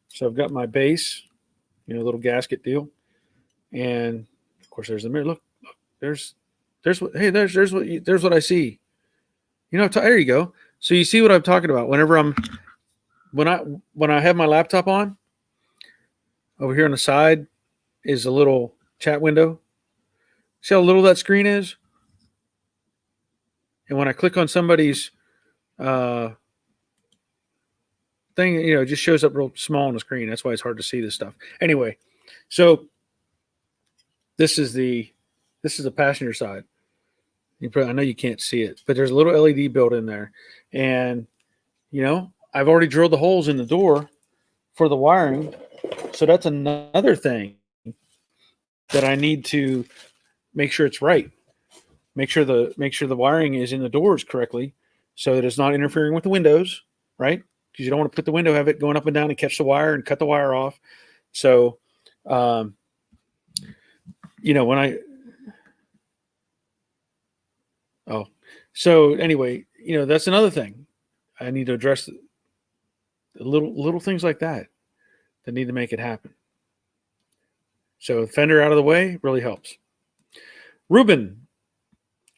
So I've got my base, little gasket deal. And of course there's the mirror. Look, there's what I see. There you go. So you see what I'm talking about. When I have my laptop on, over here on the side is a little chat window. See how little that screen is? And when I click on somebody's thing, it just shows up real small on the screen. That's why it's hard to see this stuff. Anyway, so this is the passenger side. I know you can't see it, but there's a little LED built in there. And, I've already drilled the holes in the door for the wiring. So that's another thing that I need to make sure it's right. Make sure the wiring is in the doors correctly so that it's not interfering with the windows, right? Because you don't want to put the window, have it going up and down and catch the wire and cut the wire off. So, so anyway, that's another thing. I need to address the little things like that need to make it happen. So fender out of the way really helps. Ruben,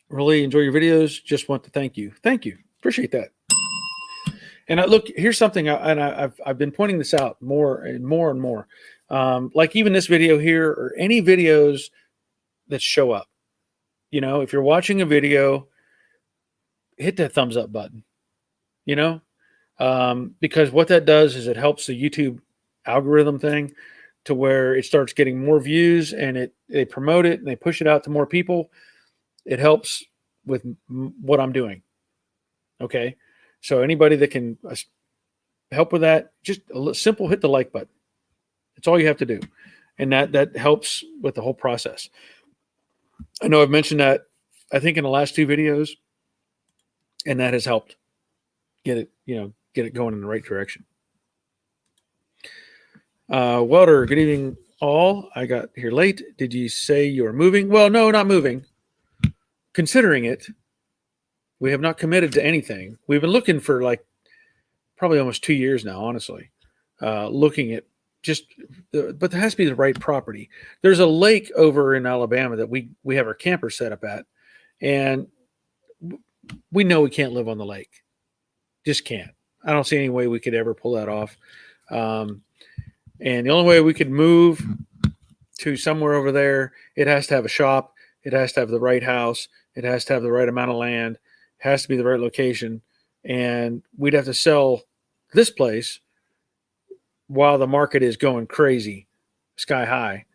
really enjoy your videos. Just want to thank you. Thank you. Appreciate that. And look, here's something, I've been pointing this out more and more and more. Like even this video here or any videos that show up. If you're watching a video, hit that thumbs up button. Because what that does is it helps the YouTube algorithm thing to where it starts getting more views, and they promote it and they push it out to more people, it helps with what I'm doing. Okay. So anybody that can help with that, just a simple hit the like button. It's all you have to do. And that helps with the whole process. I know I've mentioned that, I think, in the last 2 videos, and that has helped get it going in the right direction. Welder, good evening all. I got here late. Did you say you're moving? Well, no, not moving. Considering it. We have not committed to anything. We've been looking for like probably almost 2 years now, honestly, looking at but there has to be the right property. There's a lake over in Alabama that we have our camper set up at, and we know we can't live on the lake. Just can't. I don't see any way we could ever pull that off. And the only way we could move to somewhere over there, it has to have a shop. It has to have the right house. It has to have the right amount of land. It has to be the right location. And we'd have to sell this place while the market is going crazy, sky high,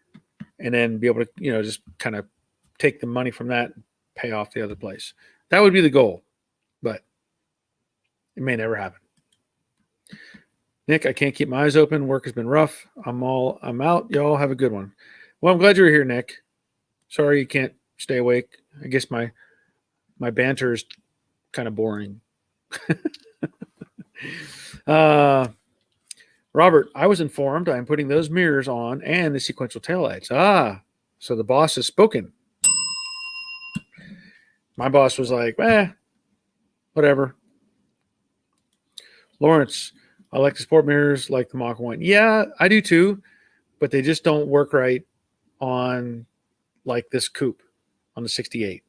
and then be able to, just kind of take the money from that and pay off the other place. That would be the goal, but it may never happen. Nick, I can't keep my eyes open. Work has been rough. I'm out. Y'all have a good one. Well, I'm glad you're here, Nick. Sorry you can't stay awake. I guess my banter is kind of boring. Robert, I was informed I'm putting those mirrors on and the sequential taillights. So the boss has spoken. My boss was like, whatever. Lawrence, I like the sport mirrors like the Mach 1. Yeah, I do too, but they just don't work right on like this coupe on the 68.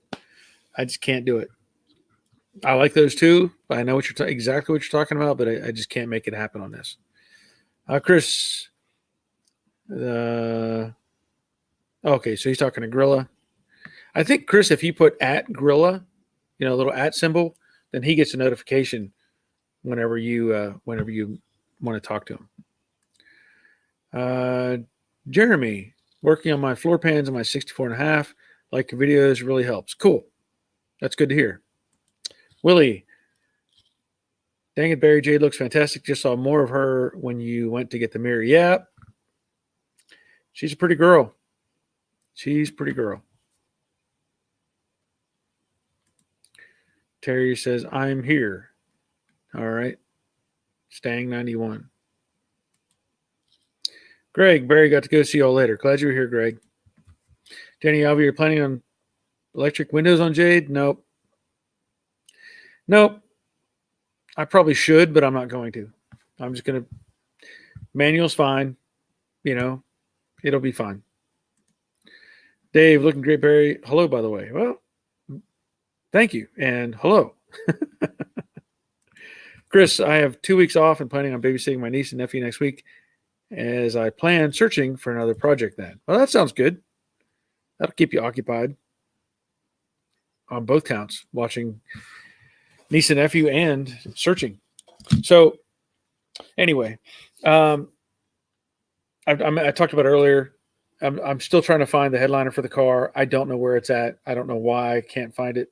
I just can't do it. I like those too, but I know exactly what you're talking about, but I just can't make it happen on this. Chris, okay, so he's talking to Grilla. I think, Chris, if you put at Grilla, a little at symbol, then he gets a notification whenever you want to talk to him. Jeremy, working on my floor pans on my 64.5, like your videos really helps. Cool. That's good to hear. Willie, dang it, Barry Jade looks fantastic. Just saw more of her when you went to get the mirror. Yeah. She's a pretty girl. Terry says, I'm here. All right. Stang 91. Greg, Barry got to go see y'all later. Glad you were here, Greg. Danny Alvey, you're planning on electric windows on Jade? Nope. I probably should, but I'm not going to. I'm just going to. Manual's fine. It'll be fine. Dave, looking great, Barry. Hello, by the way. Well, thank you. And hello. Chris, I have 2 weeks off and planning on babysitting my niece and nephew next week as I plan searching for another project then. Well, that sounds good. That'll keep you occupied on both counts, watching niece and nephew and searching. So anyway, I talked about earlier. I'm still trying to find the headliner for the car. I don't know where it's at. I don't know why I can't find it.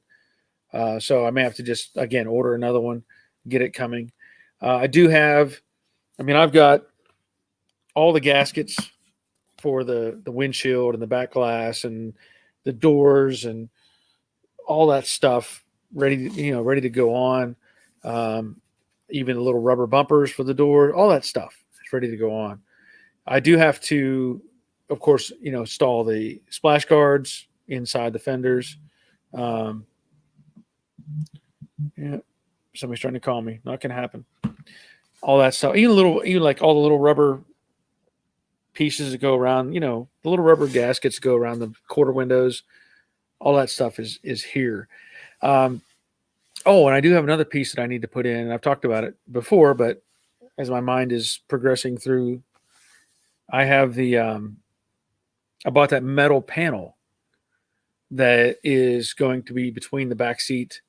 So I may have to just, again, order another one, get it coming. I've got all the gaskets for the windshield and the back glass and the doors and all that stuff ready to go on. Even the little rubber bumpers for the door, all that stuff is ready to go on. I do have to, of course, install the splash guards inside the fenders. Yeah, somebody's trying to call me. Not gonna happen. All that stuff, even like all the little rubber pieces that go around, the little rubber gaskets go around the quarter windows. All that stuff is here. And I do have another piece that I need to put in. I've talked about it before, but as my mind is progressing through, I have I bought that metal panel that is going to be between the back seat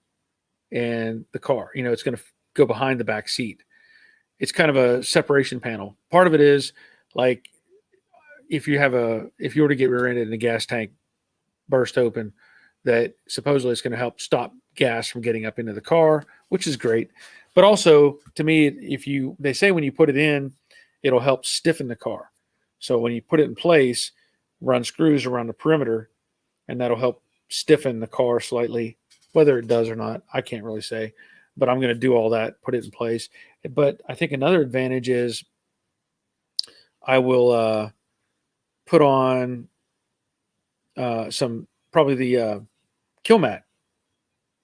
and the car. It's going to go behind the back seat. It's kind of a separation panel. Part of it is like if you were to get rear-ended and the gas tank burst open, that supposedly it's going to help stop gas from getting up into the car, which is great. But also, to me, they say when you put it in, it'll help stiffen the car. So when you put it in place, run screws around the perimeter, and that'll help stiffen the car slightly. Whether it does or not, I can't really say. But I'm going to do all that, put it in place. But I think another advantage is I will put on probably the kill mat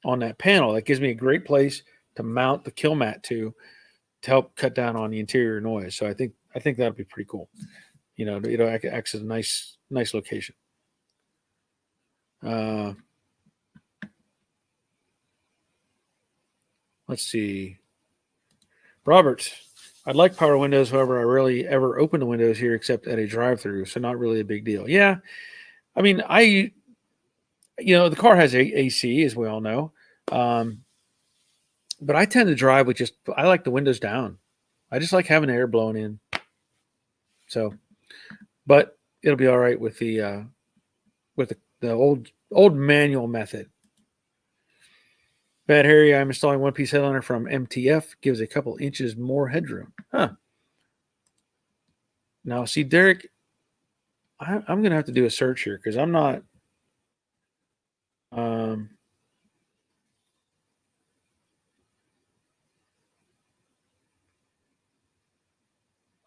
on that panel. That gives me a great place to mount the kill mat to help cut down on the interior noise. So I think that'll be pretty cool. It'll act as a nice location. Let's see. Robert, I'd like power windows. However, I rarely ever open the windows here except at a drive-through, so not really a big deal. Yeah, I mean, the car has AC, as we all know, but I tend to drive with I like the windows down. I just like having air blowing in. So, but it'll be all right with the old manual method. Bad Harry, I'm installing one-piece headliner from MTF. Gives a couple inches more headroom. Huh. Now, see, Derek, I'm going to have to do a search here because I'm not. I'm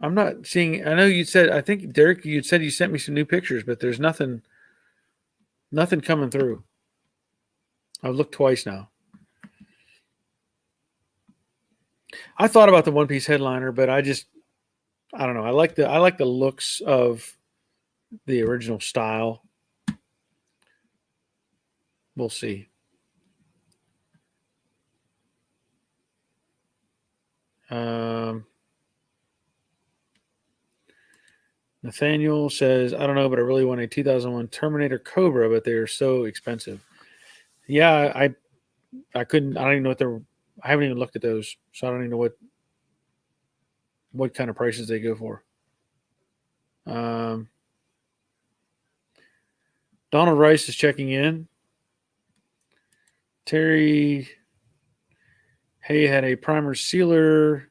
not seeing. I know you said. I think Derek, you said you sent me some new pictures, but there's nothing coming through. I've looked twice now. I thought about the one-piece headliner, but I don't know. I like the looks of the original style. We'll see. Nathaniel says, I don't know, but I really want a 2001 Terminator Cobra, but they're so expensive. Yeah, I couldn't. I don't even know what they're. I haven't even looked at those, so I don't even know what kind of prices they go for. Donald Rice is checking in. Terry, hey, had a primer sealer.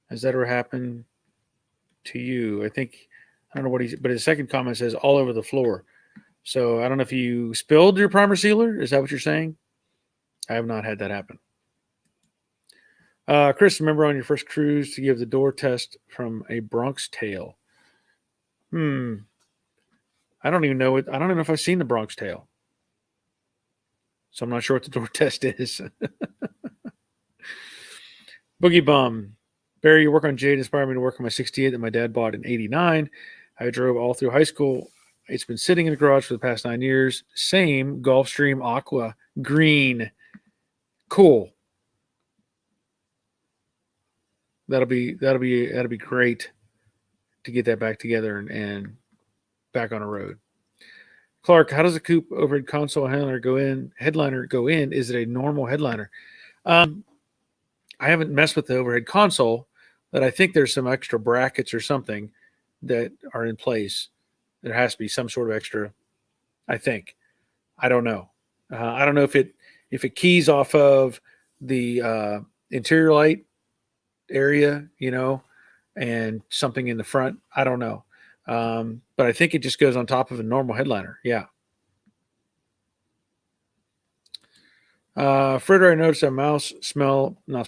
Has that ever happened to you? I don't know what but his second comment says all over the floor. So I don't know if you spilled your primer sealer. Is that what you're saying? I have not had that happen. Chris, remember on your first cruise to give the door test from a Bronx Tale? I don't even know it. I don't even know if I've seen the Bronx Tale. So I'm not sure what the door test is. Boogie Bum. Barry, your work on Jade inspired me to work on my 68 that my dad bought in 89. I drove all through high school. It's been sitting in the garage for the past 9 years. Same Gulfstream Aqua green. Cool. That'll be great to get that back together and back on the road. Clark, how does a coupe overhead console headliner go in? Is it a normal headliner? I haven't messed with the overhead console, but I think there's some extra brackets or something that are in place. There has to be some sort of extra, I think. I don't know. I don't know if it keys off of the interior light area, and something in the front. I don't know. But I think it just goes on top of a normal headliner. Yeah. Further, I noticed a mouse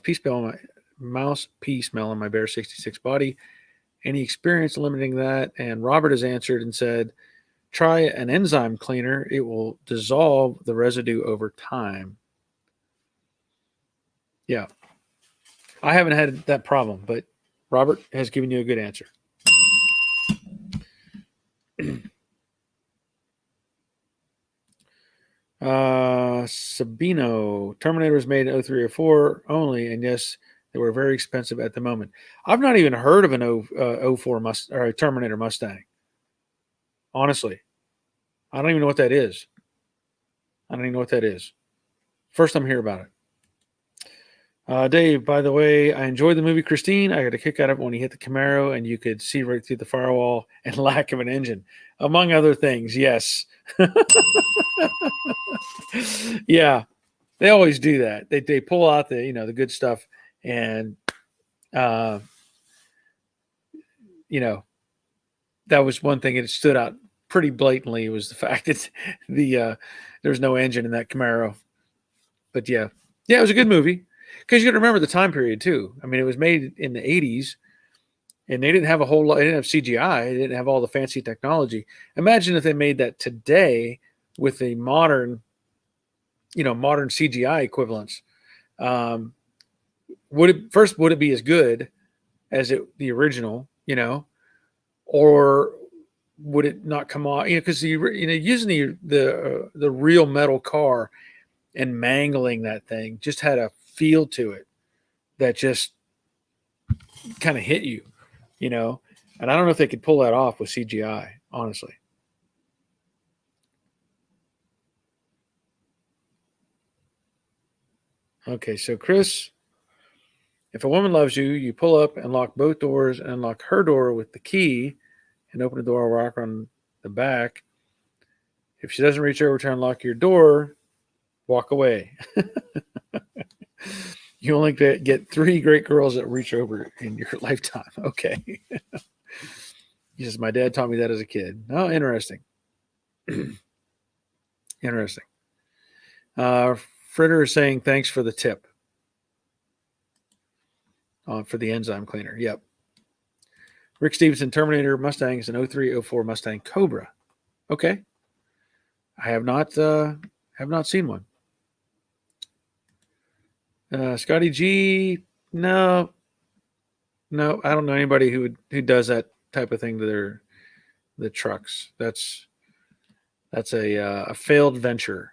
pea smell on my Bear 66 body. Any experience limiting that? And Robert has answered and said, try an enzyme cleaner. It will dissolve the residue over time. Yeah. I haven't had that problem, but Robert has given you a good answer. Sabino, Terminator was made in 03 or 04 only, and yes, they were very expensive at the moment. I've not even heard of an 04 or a Terminator Mustang. Honestly, I don't even know what that is. First time I hear about it. Dave, by the way, I enjoyed the movie Christine. I got a kick out of it when he hit the Camaro and you could see right through the firewall and lack of an engine, among other things. Yes. Yeah, they always do that. They pull out the good stuff, and uh, you know that was one thing that stood out pretty blatantly was the fact that there was no engine in that Camaro. But yeah, it was a good movie because you got to remember the time period too. I mean, it was made in the '80s, and they didn't have a whole lot. They didn't have CGI. They didn't have all the fancy technology. Imagine if they made that today with the modern CGI equivalents. Um, would it be as good as the original? Or would it not come off? Because using the real metal car and mangling that thing just had a feel to it that just kind of hit you, you know. And I don't know if they could pull that off with CGI, honestly. Okay, so Chris, if a woman loves you, you pull up and lock both doors and unlock her door with the key and open the door or rock on the back. If she doesn't reach over to unlock your door, walk away. You only get 3 great girls that reach over in your lifetime. Okay. He says, my dad taught me that as a kid. Oh, interesting. Interesting. Fritter is saying thanks for the tip for the enzyme cleaner. Yep. Rick Stevenson, Terminator Mustangs, an 0304 Mustang Cobra. Okay. I have not seen one. Scotty G, no, I don't know anybody who does that type of thing to the trucks. That's a failed venture.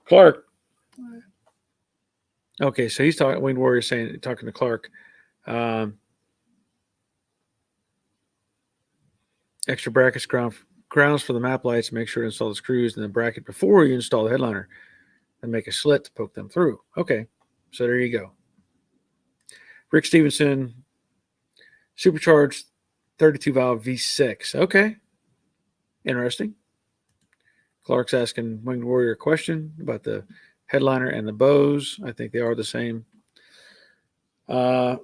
Clark. Okay, so he's talking. Winged Warrior talking to Clark. Extra brackets grounds for the map lights. Make sure to install the screws in the bracket before you install the headliner, and make a slit to poke them through. Okay, so there you go. Rick Stevenson, supercharged 32 valve V6. Okay, interesting. Clark's asking Winged Warrior a question about the headliner and the bows. I think they are the same. Dave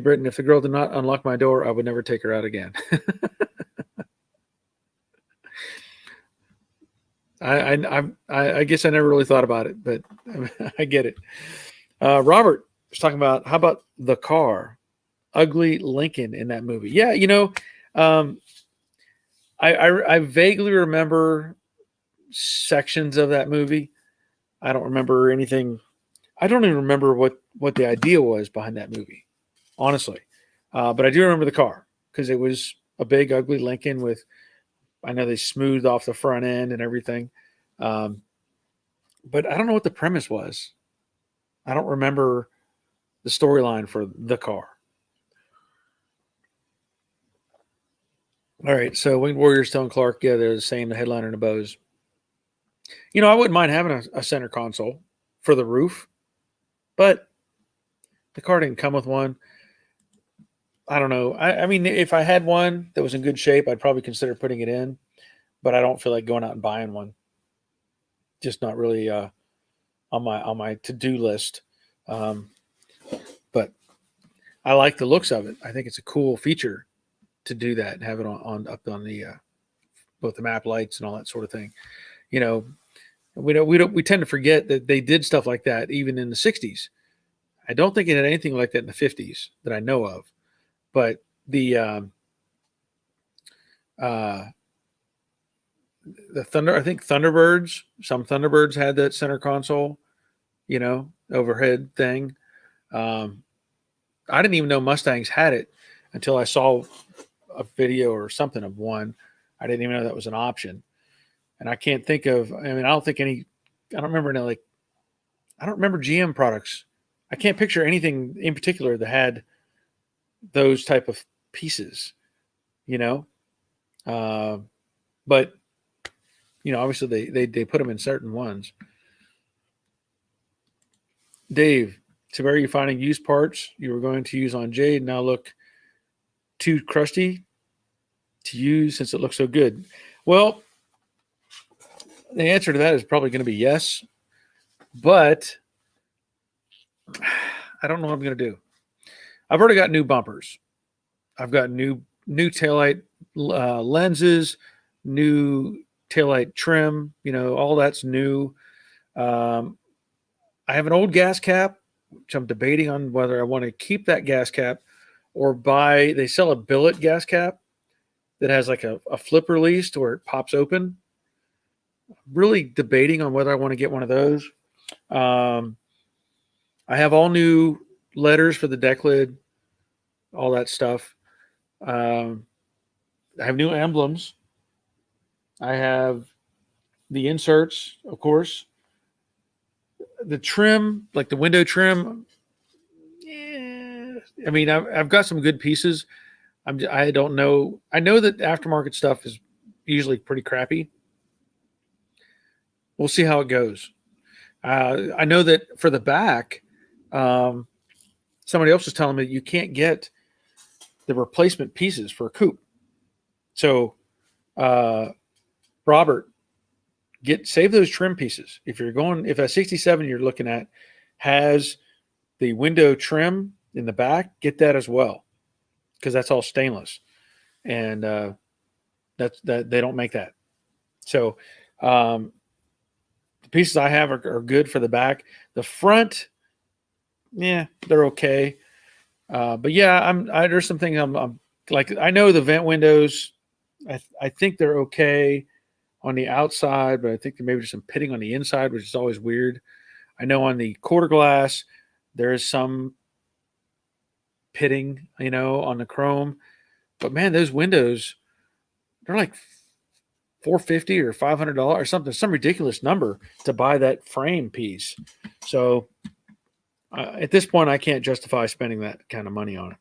Britton, if the girl did not unlock my door, I would never take her out again. I guess I never really thought about it, but I get it. Robert was talking about how about the car, ugly Lincoln in that movie. Yeah, I vaguely remember sections of that movie. I don't remember anything. I don't even remember what the idea was behind that movie, honestly. But I do remember the car because it was a big, ugly Lincoln with, I know they smoothed off the front end and everything. But I don't know what the premise was. I don't remember the storyline for the car. All right, so Winged Warriors telling Clark, yeah, they're the same, the headliner and the bows. I wouldn't mind having a center console for the roof, but the car didn't come with one. I don't know. I mean, if I had one that was in good shape, I'd probably consider putting it in, but I don't feel like going out and buying one. Just not really on my to-do list. But I like the looks of it. I think it's a cool feature to do that and have it on up on the both the map lights and all that sort of thing. We tend to forget that they did stuff like that even in the 60s. I don't think it had anything like that in the 50s that I know of. But the I think Thunderbirds, some Thunderbirds had that center console, overhead thing. I didn't even know Mustangs had it until I saw a video or something of one. I didn't even know that was an option. And I can't think of, I mean, I don't remember any, I don't remember GM products. I can't picture anything in particular that had those type of pieces, but obviously they put them in certain ones. Dave, to where are you finding used parts you were going to use on Jade now look too crusty to use since it looks so good? Well, the answer to that is probably going to be yes, but I don't know what I'm going to do. I've already got new bumpers. I've got new taillight lenses, new taillight trim. All that's new. Um, I have an old gas cap, which I'm debating on whether I want to keep that gas cap or buy. They sell a billet gas cap that has like a flip release to where it pops open. Really debating on whether I want to get one of those. Um, I have all new letters for the deck lid, all that stuff. Um, I have new emblems. I have the inserts, of course. The trim, like the window trim. Yeah, I mean, I've got some good pieces. I don't know. I know that aftermarket stuff is usually pretty crappy. We'll see how it goes. I know that for the back, um, somebody else was telling me you can't get the replacement pieces for a coupe. So, uh, Robert, save those trim pieces. If a 67 you're looking at has the window trim in the back, get that as well because that's all stainless, and that they don't make that. So the pieces I have are good for the back. The front, yeah, they're okay. But yeah, there's some things I'm like. I know the vent windows. I think they're okay on the outside, but I think there may be just some pitting on the inside, which is always weird. I know on the quarter glass there is some pitting, on the chrome. But man, those windows, they're like 450 or $500 or something, some ridiculous number to buy that frame piece. So at this point, I can't justify spending that kind of money on it.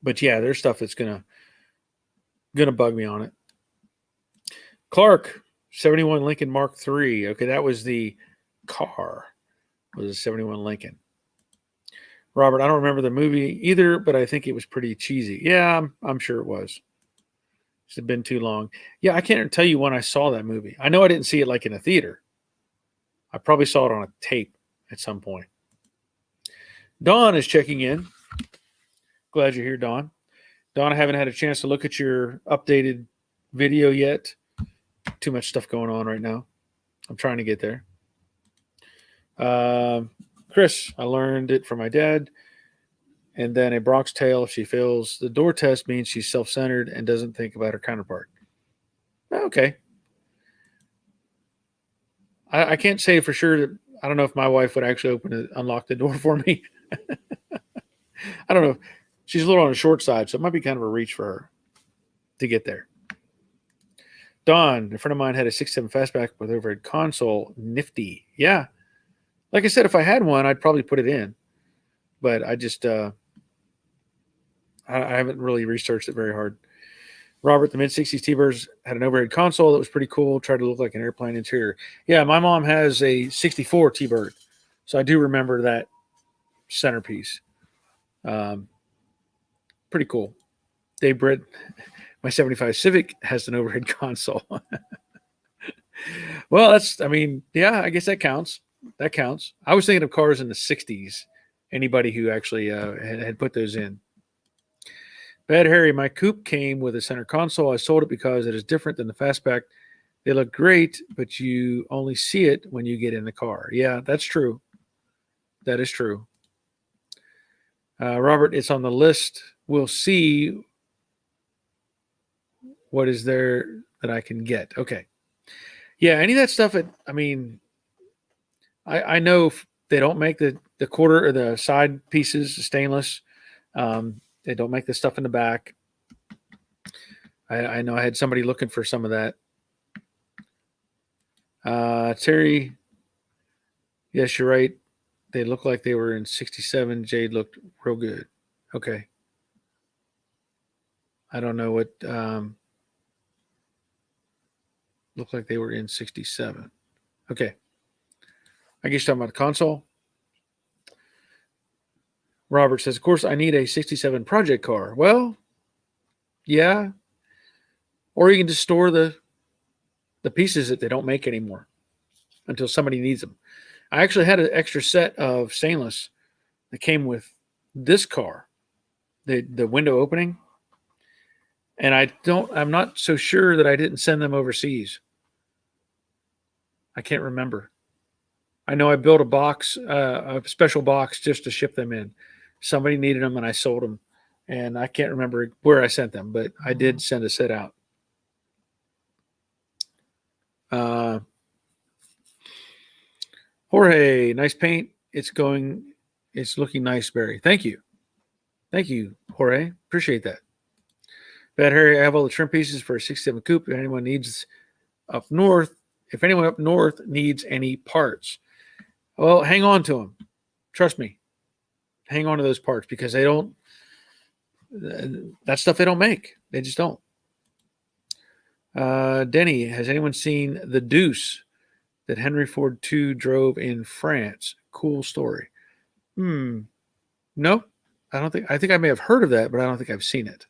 But yeah, there's stuff that's gonna bug me on it. Clark, 71 Lincoln Mark III. Okay, that was the car. It was a 71 Lincoln. Robert, I don't remember the movie either, but I think it was pretty cheesy. Yeah, I'm sure it was. It's been too long. Yeah, I can't tell you when I saw that movie. I know I didn't see it like in a theater. I probably saw it on a tape at some point. Dawn is checking in. Glad you're here, Dawn. Dawn, I haven't had a chance to look at your updated video yet. Too much stuff going on right now. I'm trying to get there. Chris, I learned it from my dad. And then a Bronx tale, if she fails the door test, means she's self-centered and doesn't think about her counterpart. Okay. I can't say for sure that I don't know if my wife would actually unlock the door for me. I don't know. She's a little on the short side, so it might be kind of a reach for her to get there. Don, a friend of mine had a 67 fastback with overhead console. Nifty. Yeah. Like I said, if I had one, I'd probably put it in. But I just I haven't really researched it very hard. Robert, the mid-60s T-Birds had an overhead console that was pretty cool. Tried to look like an airplane interior. Yeah, my mom has a 64 T-Bird. So I do remember that centerpiece. Pretty cool. Dave Britt, my 75 Civic has an overhead console. Well, I guess that counts. That counts. I was thinking of cars in the 60s. Anybody who actually had put those in. Bad Harry, my coupe came with a center console. I sold it because it is different than the fastback. They look great, but you only see it when you get in the car. Yeah, that's true. That is true. Robert, it's on the list. We'll see what is there that I can get. Okay. Yeah, any of that stuff. I know they don't make the quarter or the side pieces stainless. They don't make the stuff in the back. I know I had somebody looking for some of that. Terry, yes, you're right. They look like they were in 67. Jade looked real good. Okay. I don't know what looked like they were in 67. Okay. I guess you're talking about the console. Robert says, of course, I need a 67 project car. Well, yeah. Or you can just store the pieces that they don't make anymore until somebody needs them. I actually had an extra set of stainless that came with this car, the window opening. And I'm not so sure that I didn't send them overseas. I can't remember. I know I built a box, a special box just to ship them in. Somebody needed them and I sold them. And I can't remember where I sent them, but I did send a set out. Jorge, nice paint. It's looking nice, Barry. Thank you. Thank you, Jorge. Appreciate that. Bad Harry, I have all the trim pieces for a 67 coupe. If anyone up north needs any parts, well, hang on to them. Trust me. Hang on to those parts because that stuff they don't make. They just don't. Denny, has anyone seen the Deuce that Henry Ford II drove in France? Cool story. No, I think I may have heard of that, but I don't think I've seen it.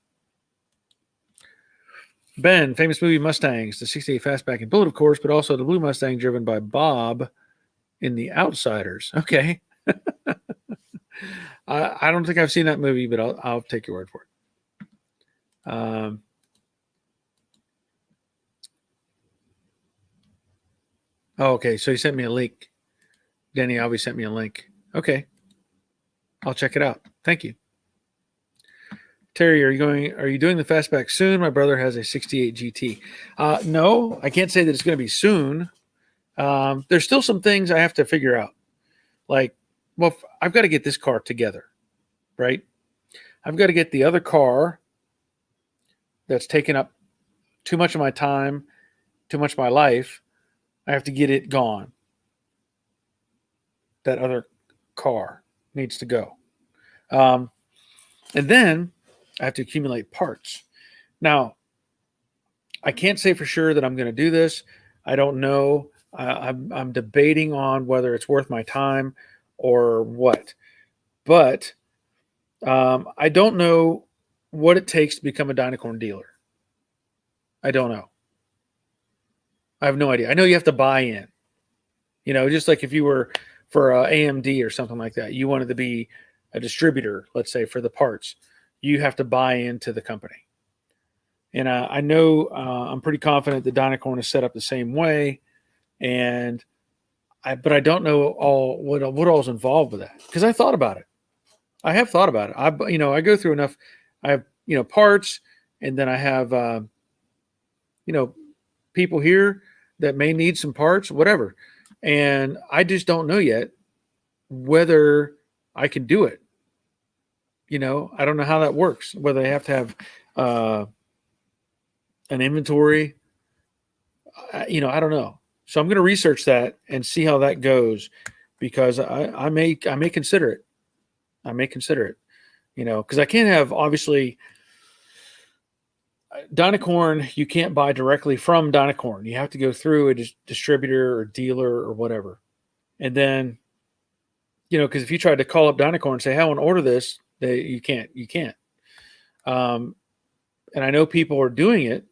Ben, famous movie Mustangs, the 68 Fastback and Bullet, of course, but also the blue Mustang driven by Bob in The Outsiders. Okay. I don't think I've seen that movie, but I'll take your word for it. Okay, so he sent me a link. Denny obviously sent me a link. Okay. I'll check it out. Thank you. Terry, are you doing the fastback soon? My brother has a 68 GT. No, I can't say that it's going to be soon. There's still some things I have to figure out. Like, well, I've got to get this car together, right? I've got to get the other car that's taken up too much of my time, too much of my life. I have to get it gone. That other car needs to go. And then I have to accumulate parts. Now, I can't say for sure that I'm going to do this. I don't know. I'm debating on whether it's worth my time or what. But I don't know what it takes to become a Dynacorn dealer. I don't know. I have no idea. I know you have to buy in. You know, just like if you were for AMD or something like that, you wanted to be a distributor, let's say, for the parts. You have to buy into the company. And I know I'm pretty confident that Dynacorn is set up the same way. But I don't know what all is involved with that because I thought about it. I have thought about it. I go through enough. I have parts, and then I have people here that may need some parts, whatever. And I just don't know yet whether I can do it. I don't know how that works. Whether they have to have an inventory. I don't know. So I'm going to research that and see how that goes, because I may consider it. I may consider it. Because I can't have, obviously, Dynacorn. You can't buy directly from Dynacorn. You have to go through a distributor or dealer or whatever, and then because if you tried to call up Dynacorn and say, "Hey, I want to order this," you can't. You can't. And I know people are doing it.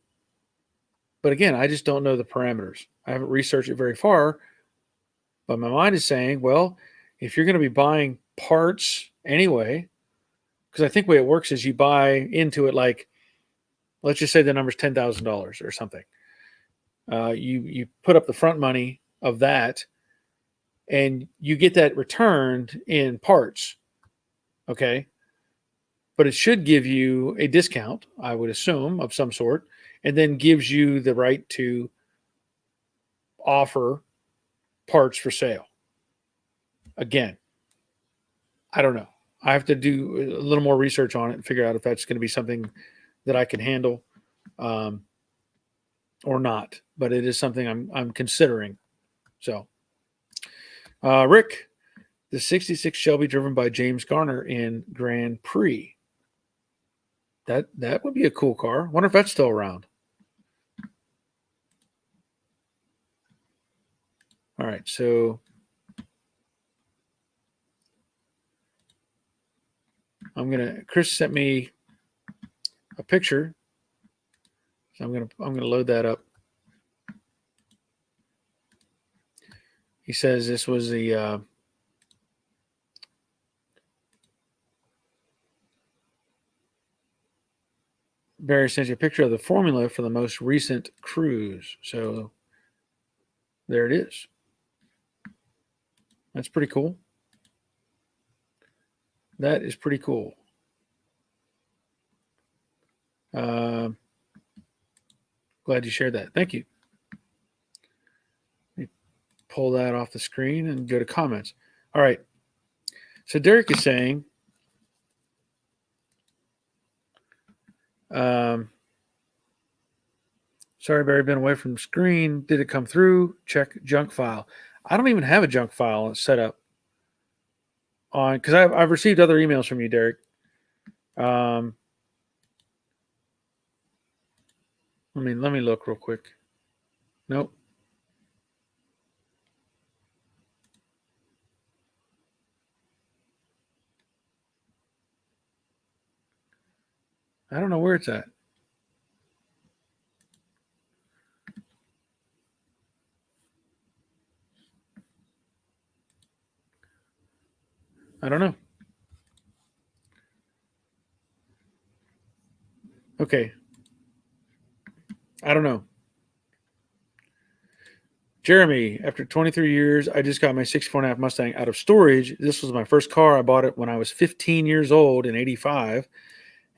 But again, I just don't know the parameters. I haven't researched it very far. But my mind is saying, well, if you're going to be buying parts anyway, because I think the way it works is you buy into it like, let's just say the number's $10,000 or something. You put up the front money of that, and you get that returned in parts. Okay. But it should give you a discount, I would assume, of some sort, and then gives you the right to offer parts for sale. Again, I don't know. I have to do a little more research on it and figure out if that's going to be something that I can handle or not. But it is something I'm considering. So, Rick, the 66 Shelby driven by James Garner in Grand Prix. That would be a cool car. Wonder if that's still around. All right, so Chris sent me a picture, so I'm gonna load that up. He says this was the Barry sent you a picture of the formula for the most recent cruise. So there it is. That's pretty cool. That is pretty cool. Glad you shared that. Thank you. Let me pull that off the screen and go to comments. All right. So Derek is saying, sorry, Barry, been away from the screen. Did it come through? Check junk file. I don't even have a junk file set up on because I've received other emails from you, Derek. Let me look real quick. Nope. I don't know where it's at. I don't know. Okay. I don't know. Jeremy, after 23 years, I just got my 64.5 Mustang out of storage. This was my first car. I bought it when I was 15 years old in 85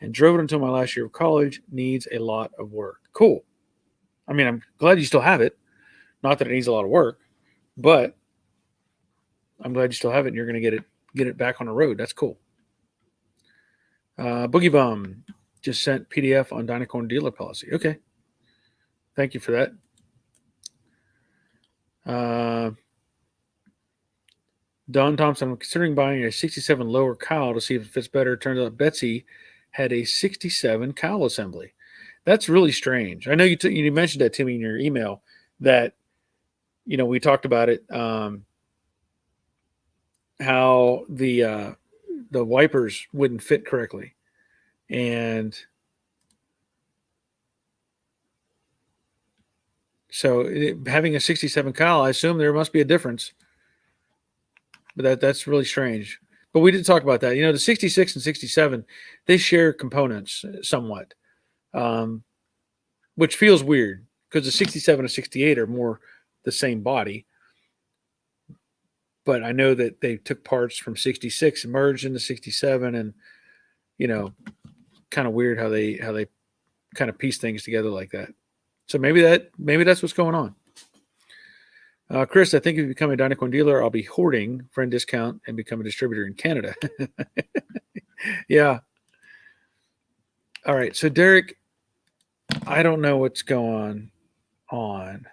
and drove it until my last year of college. Needs a lot of work. Cool. I mean, I'm glad you still have it. Not that it needs a lot of work, but I'm glad you still have it and you're going to get it back on the road. That's cool. Boogie Bum just sent PDF on Dynacorn dealer policy. Okay. Thank you for that. Don Thompson, I'm considering buying a 67 lower cowl to see if it fits better. Turns out Betsy had a 67 cowl assembly. That's really strange. I know you mentioned that to me in your email that, we talked about it, how the wipers wouldn't fit correctly. And so having a 67 cowl, I assume there must be a difference. But that's really strange. But we did talk about that. The 66 and 67, they share components somewhat, which feels weird because the 67 and 68 are more the same body. But I know that they took parts from 66 and merged into 67, and kind of weird how they kind of piece things together like that. So maybe that's what's going on. Chris, I think if you become a Dynacorn dealer, I'll be hoarding friend discount and become a distributor in Canada. Yeah. All right. So Derek, I don't know what's going on.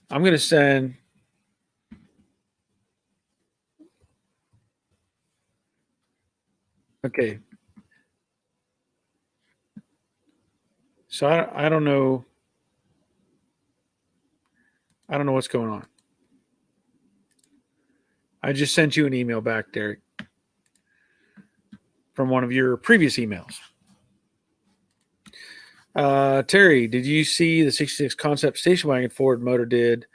I'm going to send. Okay. So I don't know. I don't know what's going on. I just sent you an email back, Derek, from one of your previous emails. Terry, did you see the 66 concept station wagon Ford Motor did?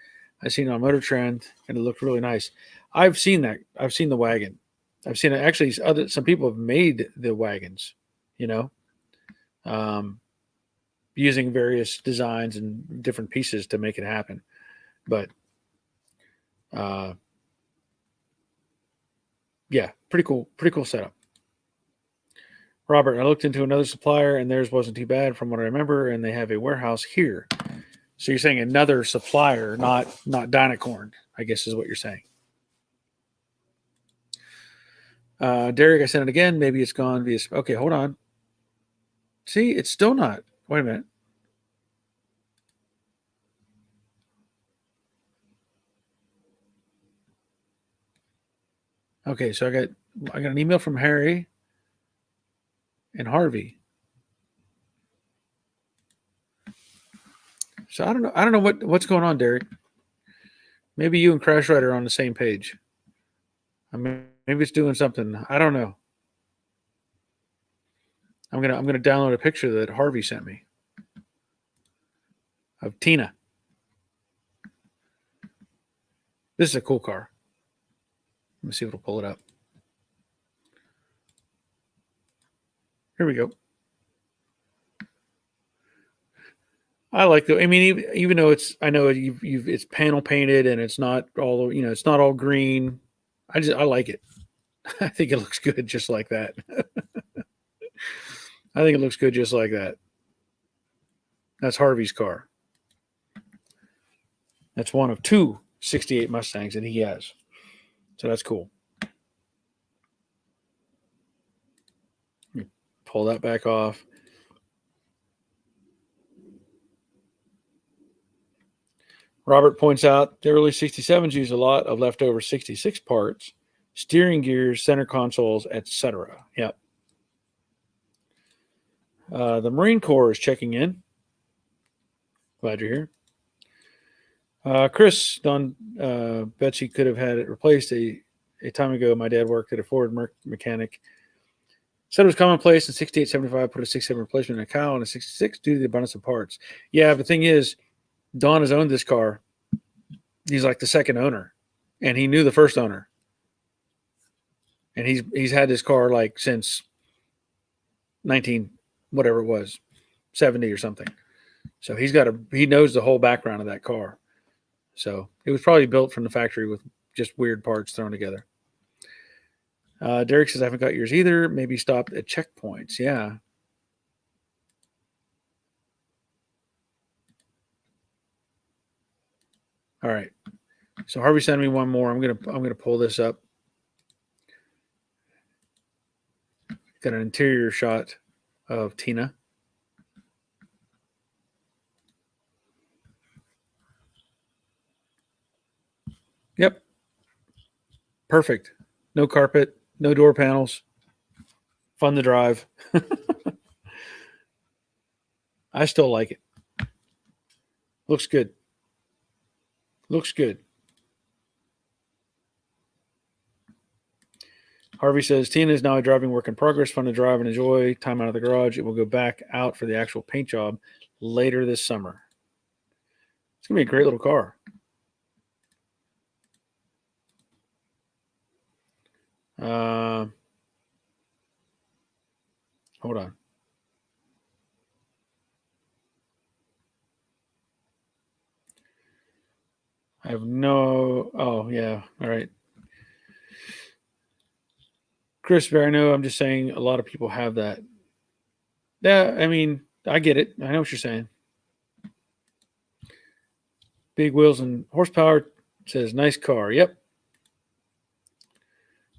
I seen it on Motor Trend, and it looked really nice. I've seen that. I've seen the wagon. I've seen it. Actually, some people have made the wagons, using various designs and different pieces to make it happen. But, yeah, pretty cool setup. Robert, I looked into another supplier, and theirs wasn't too bad from what I remember, and they have a warehouse here. So you're saying another supplier, not Dynacorn, I guess is what you're saying. Derek, I sent it again. Maybe it's gone via. Okay, hold on. See, it's still not. Wait a minute. Okay, so I got an email from Harry and Harvey. So I don't know what's going on, Derek. Maybe you and Crash Rider are on the same page. I mean, maybe it's doing something. I don't know. I'm gonna download a picture that Harvey sent me of Tina. This is a cool car. Let me see if it'll pull it up. Here we go. I like the. I mean, even though I know it's panel painted and it's not all, it's not all green. I like it. I think it looks good just like that. I think it looks good just like that. That's Harvey's car. That's one of two 68 Mustangs that he has. So that's cool. Pull that back off. Robert points out the early 67s use a lot of leftover 66 parts, steering gears, center consoles, etc. Yep. The Marine Corps is checking in. Glad you're here. Chris, Don, Betsy could have had it replaced a time ago. My dad worked at a Ford mechanic. Said it was commonplace in 68, 75, put a 67 replacement in a cow and a 66 due to the abundance of parts. Yeah, the thing is, Don has owned this car. He's like the second owner, and he knew the first owner. And he's had this car like since 19 whatever it was, 70 or something. So he knows the whole background of that car. So it was probably built from the factory with just weird parts thrown together. Derek says, I haven't got yours either. Maybe stopped at checkpoints. Yeah. All right. So Harvey sent me one more. I'm gonna pull this up. Got an interior shot of Tina. Yep. Perfect. No carpet, no door panels. Fun to drive. I still like it. Looks good. Looks good. Harvey says, Tina is now a driving work in progress, fun to drive and enjoy. Time out of the garage. It will go back out for the actual paint job later this summer. It's going to be a great little car. Hold on. I have no. Oh, yeah. All right. Chris, I know I'm just saying a lot of people have that. Yeah, I mean, I get it. I know what you're saying. Big wheels and horsepower says nice car. Yep.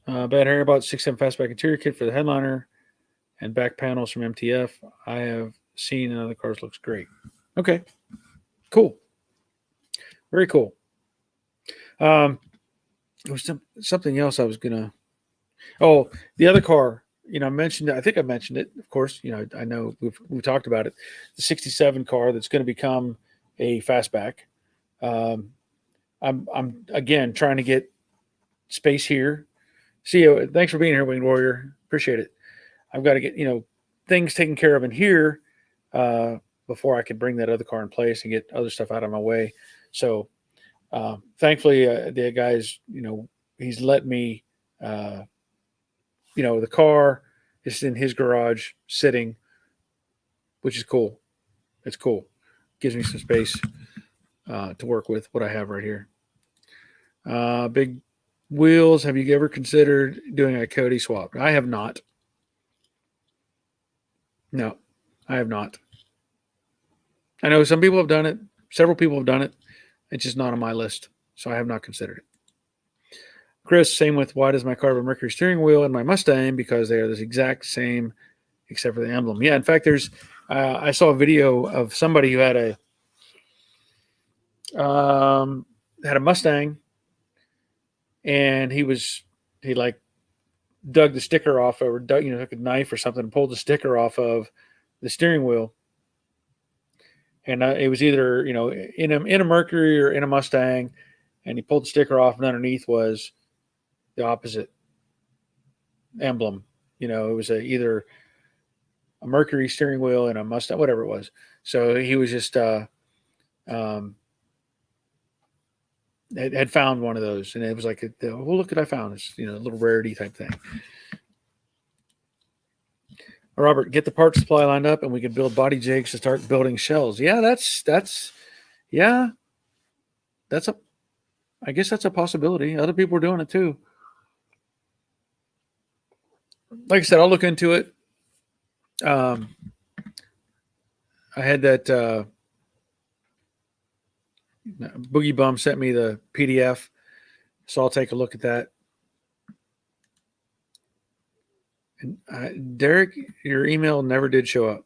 Bad hair about 6.7 fastback interior kit for the headliner and back panels from MTF. I have seen in other cars. Looks great. Okay. Cool. Very cool. There was something else I was gonna. Oh, the other car. I mentioned. I think I mentioned it. Of course, I know we've talked about it. The '67 car that's going to become a fastback. I'm again trying to get space here. See you. Thanks for being here, Winged Warrior. Appreciate it. I've got to get things taken care of in here before I can bring that other car in place and get other stuff out of my way. So thankfully, the guys, he's let me. The car is in his garage sitting, which is cool. It's cool. Gives me some space to work with what I have right here. Big wheels. Have you ever considered doing a Cody swap? I have not. No, I have not. I know some people have done it. Several people have done it. It's just not on my list, so I have not considered it. Chris, same with why does my car have a Mercury steering wheel and my Mustang? Because they are the exact same, except for the emblem. Yeah, in fact, I saw a video of somebody who had a Mustang, and he like dug the sticker off, or took a knife or something and pulled the sticker off of the steering wheel. And it was either in a Mercury or in a Mustang, and he pulled the sticker off, and underneath was the opposite emblem. It was either a Mercury steering wheel and a Mustang, whatever it was. So he was just um, had found one of those, and it was like, well, look what I found. It's a little rarity type thing. Robert, get the parts supply lined up, and we could build body jigs to start building shells. Yeah, yeah, I guess that's a possibility. Other people are doing it too. Like I said, I'll look into it. I had that Boogie Bum sent me the PDF, so I'll take a look at that. And Derek, your email never did show up,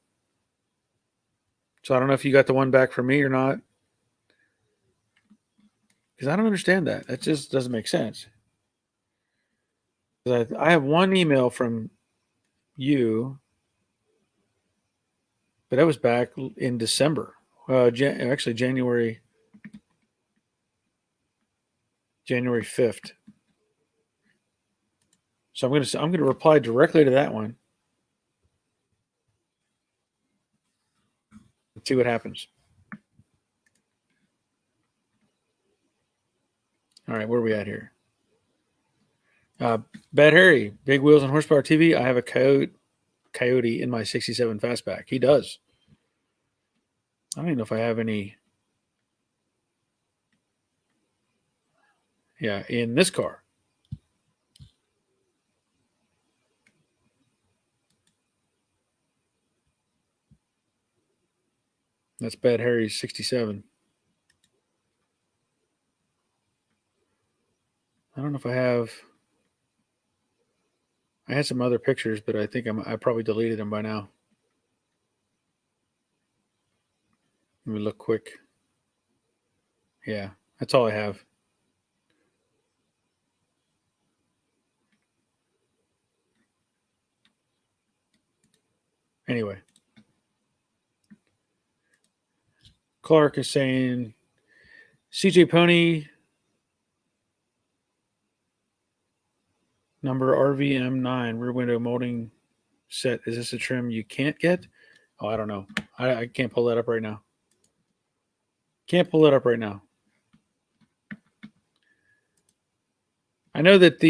so I don't know if you got the one back from me or not, because I don't understand that. That just doesn't make sense. I have one email from you, but that was back in December. Actually, January 5th. So I'm gonna reply directly to that one and see what happens. All right, where are we at here? Bad Harry, Big Wheels and Horsepower TV. I have a Coyote in my 67 Fastback. He does. I don't even know if I have any. Yeah, in this car. That's Bad Harry's 67. I don't know if I have. I had some other pictures, but I think I probably deleted them by now. Let me look quick. Yeah, that's all I have. Anyway, Clark is saying CJ Pony number RVM9 rear window molding set. Is this a trim you can't get? Oh, I don't know. I can't pull that up right now. Can't pull it up right now. I know that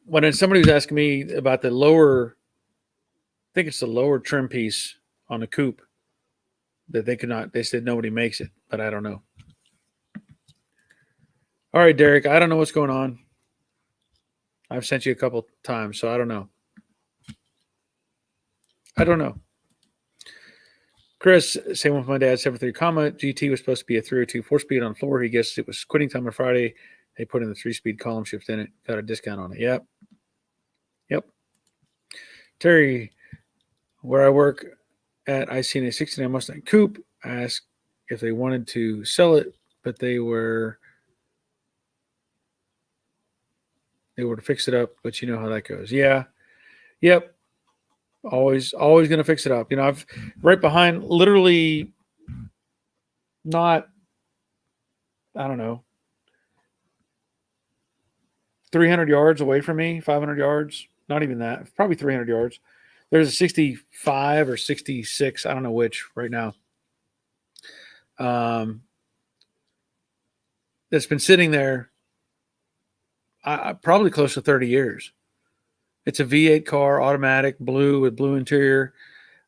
when somebody was asking me about the lower, I think it's the lower trim piece on the coupe that they could not. They said nobody makes it, but I don't know. All right, Derek. I don't know what's going on. I've sent you a couple times, so I don't know. I don't know. Chris, same with my dad, 7.3 comma. GT was supposed to be a 302 4-speed on floor. He guessed it was quitting time on Friday. They put in the 3-speed column shift in it. Got a discount on it. Yep. Terry, where I work at, I seen a 69 Mustang coupe. I asked if they wanted to sell it, but they were to fix it up. But you know how that goes. Yeah. Yep. Always going to fix it up. I've right behind, literally not, I don't know, 300 yards away from me, 500 yards, not even that, probably 300 yards. There's a 65 or 66, I don't know which right now. That's been sitting there probably close to 30 years. It's a V8 car, automatic, blue with blue interior.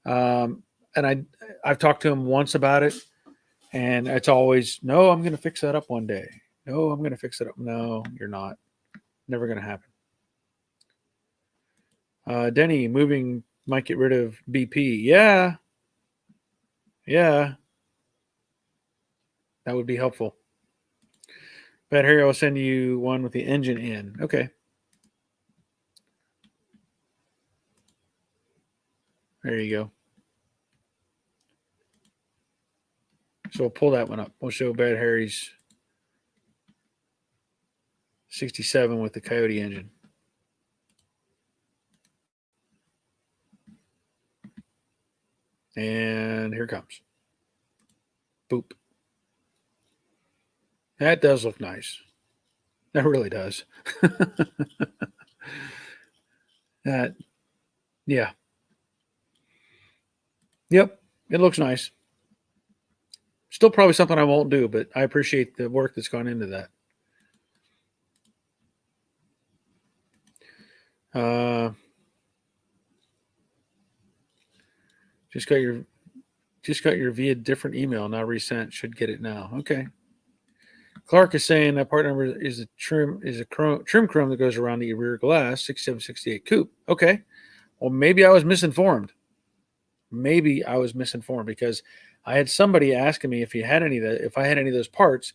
And I've talked to him once about it, and it's always, no, I'm going to fix that up one day. No, I'm going to fix it up. No, you're not. Never going to happen. Denny, moving might get rid of BP. Yeah. That would be helpful. Bad Harry, I'll send you one with the engine in. Okay. There you go. So we'll pull that one up. We'll show Bad Harry's 67 with the Coyote engine. And here it comes. Boop. That does look nice. That really does. That, yeah. Yep. It looks nice. Still probably something I won't do, but I appreciate the work that's gone into that. Uh, just got your via different email now resent. Should get it now. Okay. Clark is saying that part number is a trim chrome that goes around the rear glass 6768 coupe. Okay. Well, maybe I was misinformed. Because I had somebody asking me if I had any of those parts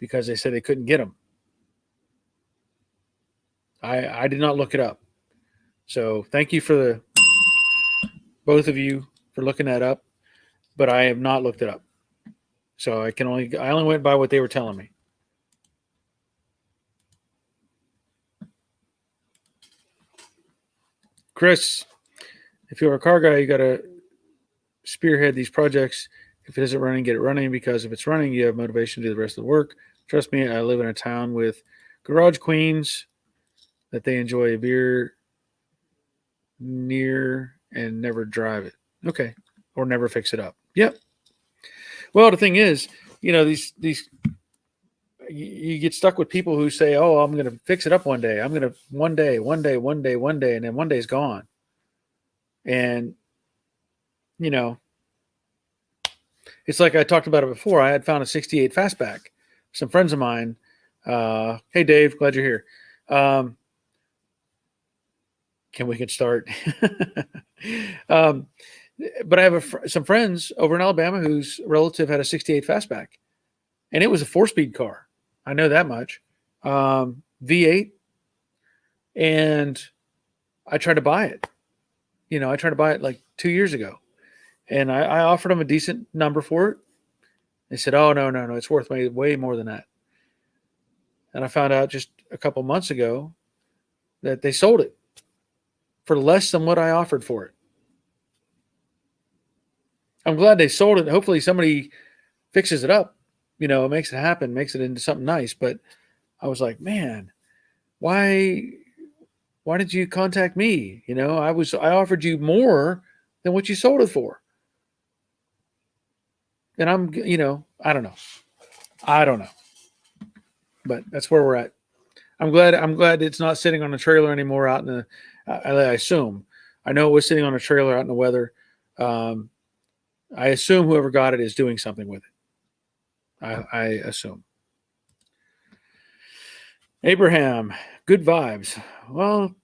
because they said they couldn't get them. I did not look it up. So thank you for both of you for looking that up, but I have not looked it up. So I only went by what they were telling me. Chris, if you're a car guy, you got to spearhead these projects. If it isn't running, get it running, because if it's running, you have motivation to do the rest of the work. Trust me, I live in a town with garage queens that they enjoy a beer near and never drive it. Okay. Or never fix it up. Yep. Well, the thing is, these you get stuck with people who say, "Oh, I'm going to fix it up one day. I'm going to one day, and then one day's gone." And it's like I talked about it before. I had found a 68 fastback. Some friends of mine, hey Dave, glad you're here. Can we get start? But I have some friends over in Alabama whose relative had a 68 fastback, and it was a 4-speed car. I know that much. V8, and I tried to buy it. I tried to buy it like 2 years ago, and I offered them a decent number for it. They said, "Oh, no, it's worth way more than that." And I found out just a couple months ago that they sold it for less than what I offered for it. I'm glad they sold it. Hopefully somebody fixes it up, makes it happen, makes it into something nice. But I was like, man, why did you contact me? I offered you more than what you sold it for. And I don't know. But that's where we're at. I'm glad it's not sitting on a trailer anymore out in the, I assume. I know it was sitting on a trailer out in the weather. I assume whoever got it is doing something with it. I assume. Abraham, good vibes. Well,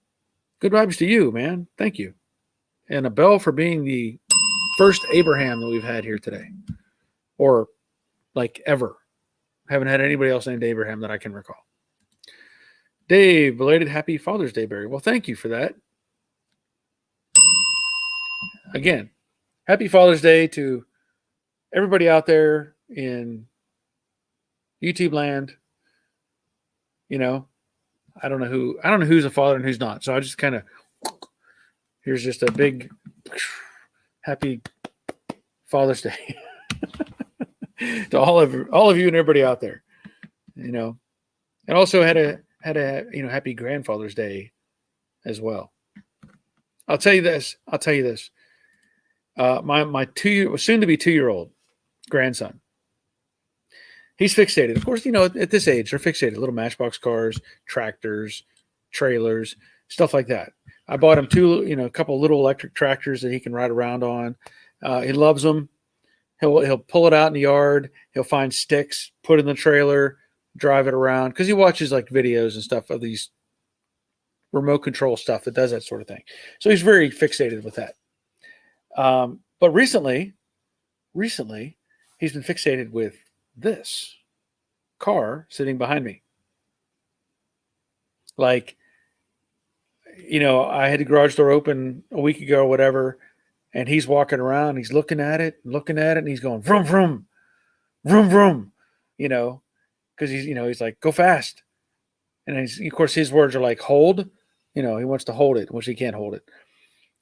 good vibes to you, man. Thank you. And a bell for being the first Abraham that we've had here today. Or like ever. Haven't had anybody else named Abraham that I can recall. Dave, belated happy Father's Day, Barry. Well, thank you for that. Again, happy Father's Day to everybody out there in YouTube land. I don't know who's a father and who's not. So I just kind of, here's just a big happy Father's Day to all of you and everybody out there. And also had a happy Grandfather's Day as well. I'll tell you this. My soon to be 2-year-old grandson. He's fixated. Of course, at this age, they're fixated. Little Matchbox cars, tractors, trailers, stuff like that. I bought him a couple little electric tractors that he can ride around on. He loves them. He'll pull it out in the yard. He'll find sticks, put it in the trailer, drive it around, because he watches like videos and stuff of these remote control stuff that does that sort of thing. So he's very fixated with that. But recently, he's been fixated with this car sitting behind me. Like, I had the garage door open a week ago or whatever, and he's walking around, he's looking at it, and he's going vroom, vroom, vroom, vroom, because he's like, go fast. And of course, his words are like, hold, he wants to hold it, which he can't hold it.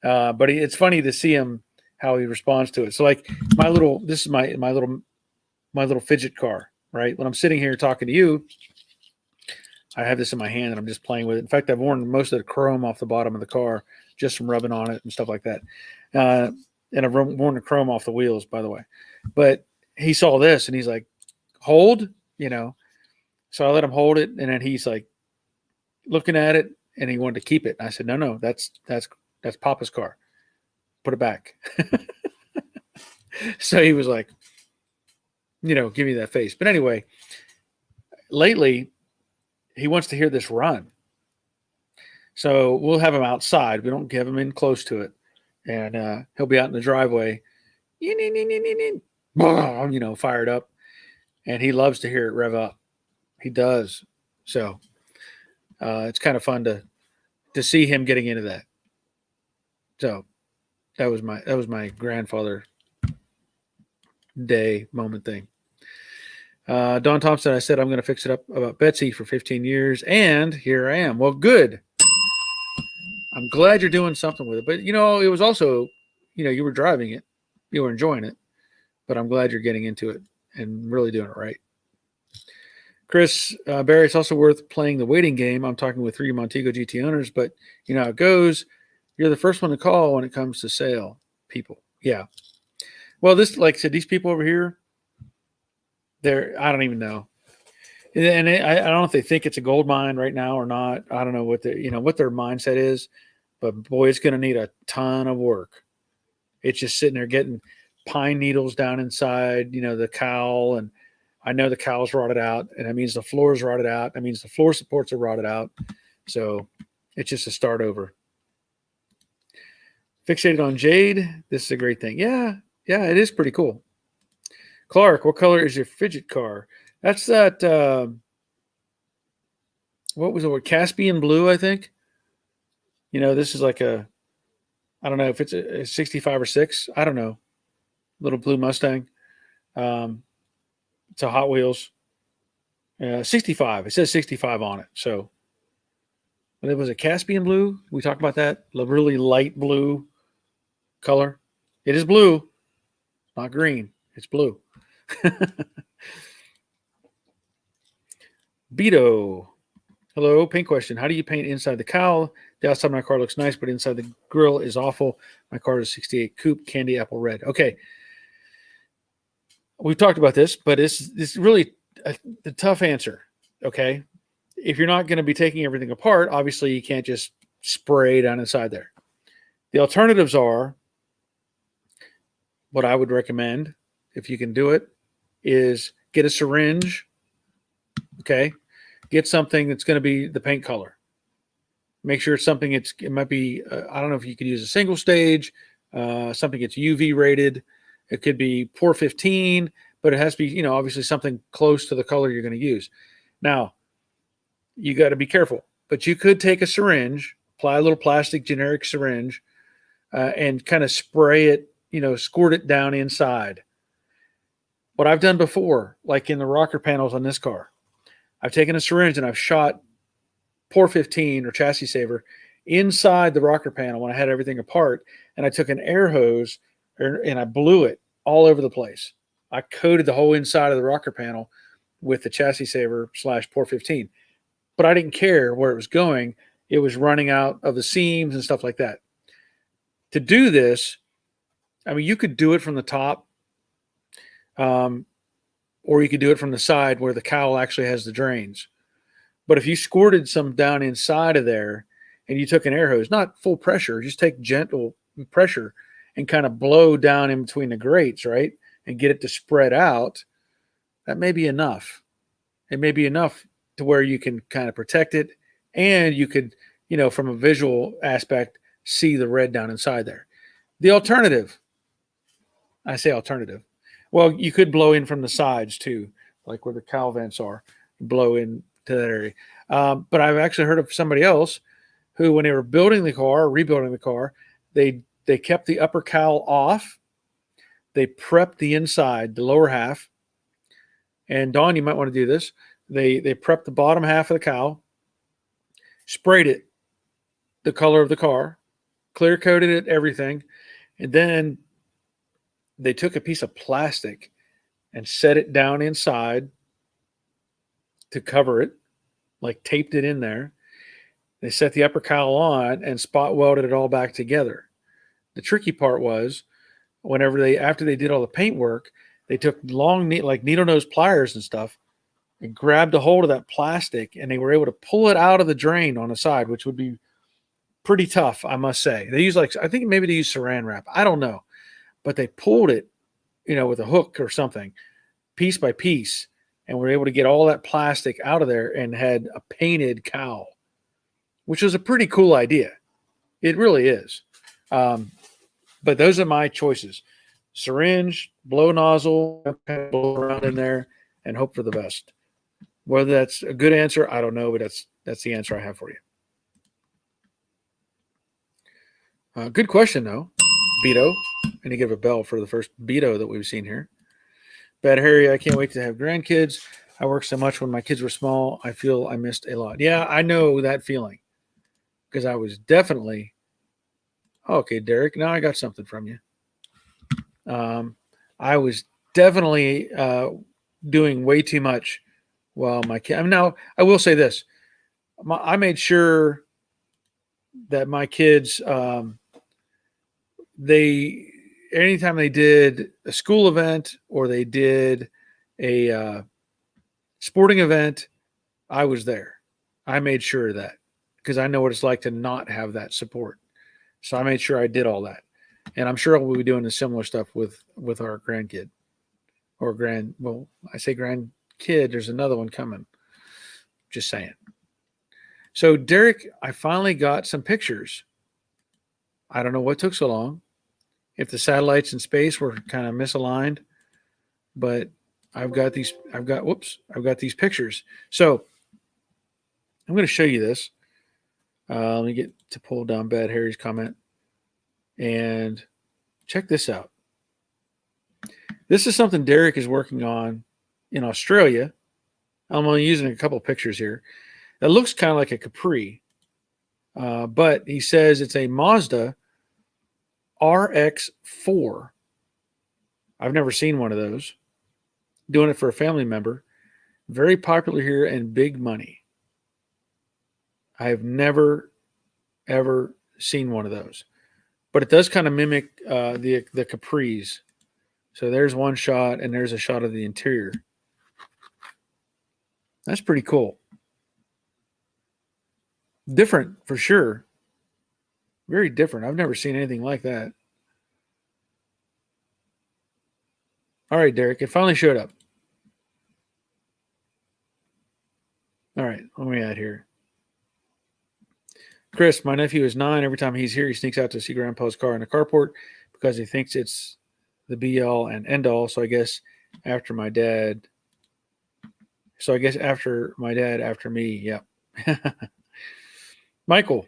But it's funny to see him, how he responds to it. So like this is my little fidget car right? When I'm sitting here talking to you, I have this in my hand and I'm just playing with it. In fact, I've worn most of the chrome off the bottom of the car just from rubbing on it and stuff like that. And I've worn the chrome off the wheels, by the way. But he saw this and he's like, hold, you know. So I let him hold it, and then he's like looking at it, and he wanted to keep it. I said, no, that's Papa's car. Put it back. So he was like, give me that face. But anyway, lately he wants to hear this run. So we'll have him outside. We don't have him in close to it. And he'll be out in the driveway, fired up. And he loves to hear it rev up. He does. So it's kind of fun to see him getting into that. So that was my grandfather day moment thing. Don Thompson, I said I'm going to fix it up about Betsy for 15 years, and here I am. Well, good. I'm glad you're doing something with it. But, it was also, you were driving it. You were enjoying it. But I'm glad you're getting into it and really doing it right. Chris, Barry, it's also worth playing the waiting game. I'm talking with 3 Montego GT owners, but you know how it goes. You're the first one to call when it comes to sale people. Yeah. Well, this, like I said, these people over here, I don't even know. And I don't know if they think it's a gold mine right now or not. I don't know what their mindset is, but boy, it's going to need a ton of work. It's just sitting there getting pine needles down inside, the cowl, and I know the cowl's rotted out, and that means the floor's rotted out. That means the floor supports are rotted out. So it's just a start over. Fixated on jade. This is a great thing. Yeah, it is pretty cool. Clark, what color is your fidget car? That's that, what was the word? Caspian blue, I think. This is like I don't know if it's a 65 or 6. I don't know. Little blue Mustang. It's a Hot Wheels. 65. It says 65 on it. So, but it was a Caspian blue. We talked about that. Really light blue color. It is blue, not green. It's blue. Beto. Hello. Paint question. How do you paint inside the cowl? The outside of my car looks nice, but inside the grill is awful. My car is 68 coupe, candy apple red. Okay. We've talked about this, but it's really the tough answer. Okay. If you're not going to be taking everything apart, obviously you can't just spray down inside there. The alternatives are, what I would recommend, if you can do it, is get a syringe. Okay. Get something that's going to be the paint color. Make sure it's something it might be, I don't know if you could use a single stage, something that's UV rated. It could be Pour 15, but it has to be, obviously something close to the color you're going to use. Now, you got to be careful, but you could take a syringe, apply a little plastic generic syringe, and kind of spray it, squirt it down inside. What I've done before, like in the rocker panels on this car, I've taken a syringe and I've shot Pour 15 or Chassis Saver inside the rocker panel when I had everything apart, and I took an air hose and I blew it all over the place. I coated the whole inside of the rocker panel with the Chassis Saver / Pour 15. But I didn't care where it was going. It was running out of the seams and stuff like that. To do this, I mean, you could do it from the top, or you could do it from the side where the cowl actually has the drains. But if you squirted some down inside of there and you took an air hose, not full pressure, just take gentle pressure and kind of blow down in between the grates, right? And get it to spread out, that may be enough. It may be enough to where you can kind of protect it, and you could, from a visual aspect, see the red down inside there. The alternative, I say alternative, well, you could blow in from the sides too, like where the cowl vents are, blow in to that area. But I've actually heard of somebody else who, when they were building the car, rebuilding the car, they kept the upper cowl off. They prepped the inside, the lower half. And Dawn, you might want to do this. They prepped the bottom half of the cowl, sprayed it the color of the car, clear coated it, everything. And then they took a piece of plastic and set it down inside to cover it, like taped it in there. They set the upper cowl on and spot welded it all back together. The tricky part was after they did all the paint work, they took long, like needle nose pliers and stuff and grabbed a hold of that plastic, and they were able to pull it out of the drain on the side, which would be pretty tough, I must say. They use I think maybe they use saran wrap. I don't know. But they pulled it, with a hook or something, piece by piece, and were able to get all that plastic out of there and had a painted cowl, which was a pretty cool idea. It really is. But those are my choices. Syringe, blow nozzle, blow around in there, and hope for the best. Whether that's a good answer, I don't know, but that's the answer I have for you. Good question, though. Beto. I need to give a bell for the first Beto that we've seen here. Bad Harry, I can't wait to have grandkids. I worked so much when my kids were small. I feel I missed a lot. Yeah, I know that feeling because I was definitely – okay, Derek, now I got something from you. I was definitely doing way too much while my kid – now, I will say this. I made sure that my kids anytime they did a school event or they did a sporting event, I was there. I made sure of that because I know what it's like to not have that support. So I made sure I did all that. And I'm sure we'll be doing the similar stuff with our grandkid or I say grandkid, there's another one coming. Just saying. So Derek, I finally got some pictures. I don't know what took so long. If the satellites in space were kind of misaligned, but I've got these pictures. So I'm going to show you this. Let me get to pull down Bad Harry's comment and check this out. This is something Derek is working on in Australia. I'm only using a couple pictures here. It looks kind of like a Capri, but he says it's a Mazda RX-4. I've never seen one of those. Doing it for a family member. Very popular here and big money. I have never, ever seen one of those. But it does kind of mimic the Capris. So there's one shot, and there's a shot of the interior. That's pretty cool. Different, for sure. Very different. I've never seen anything like that. All right, Derek, it finally showed up. All right, let me add here. Chris, my nephew is 9. Every time he's here, he sneaks out to see Grandpa's car in the carport because he thinks it's the be-all and end-all. So I guess after my dad, after me, yeah. Michael,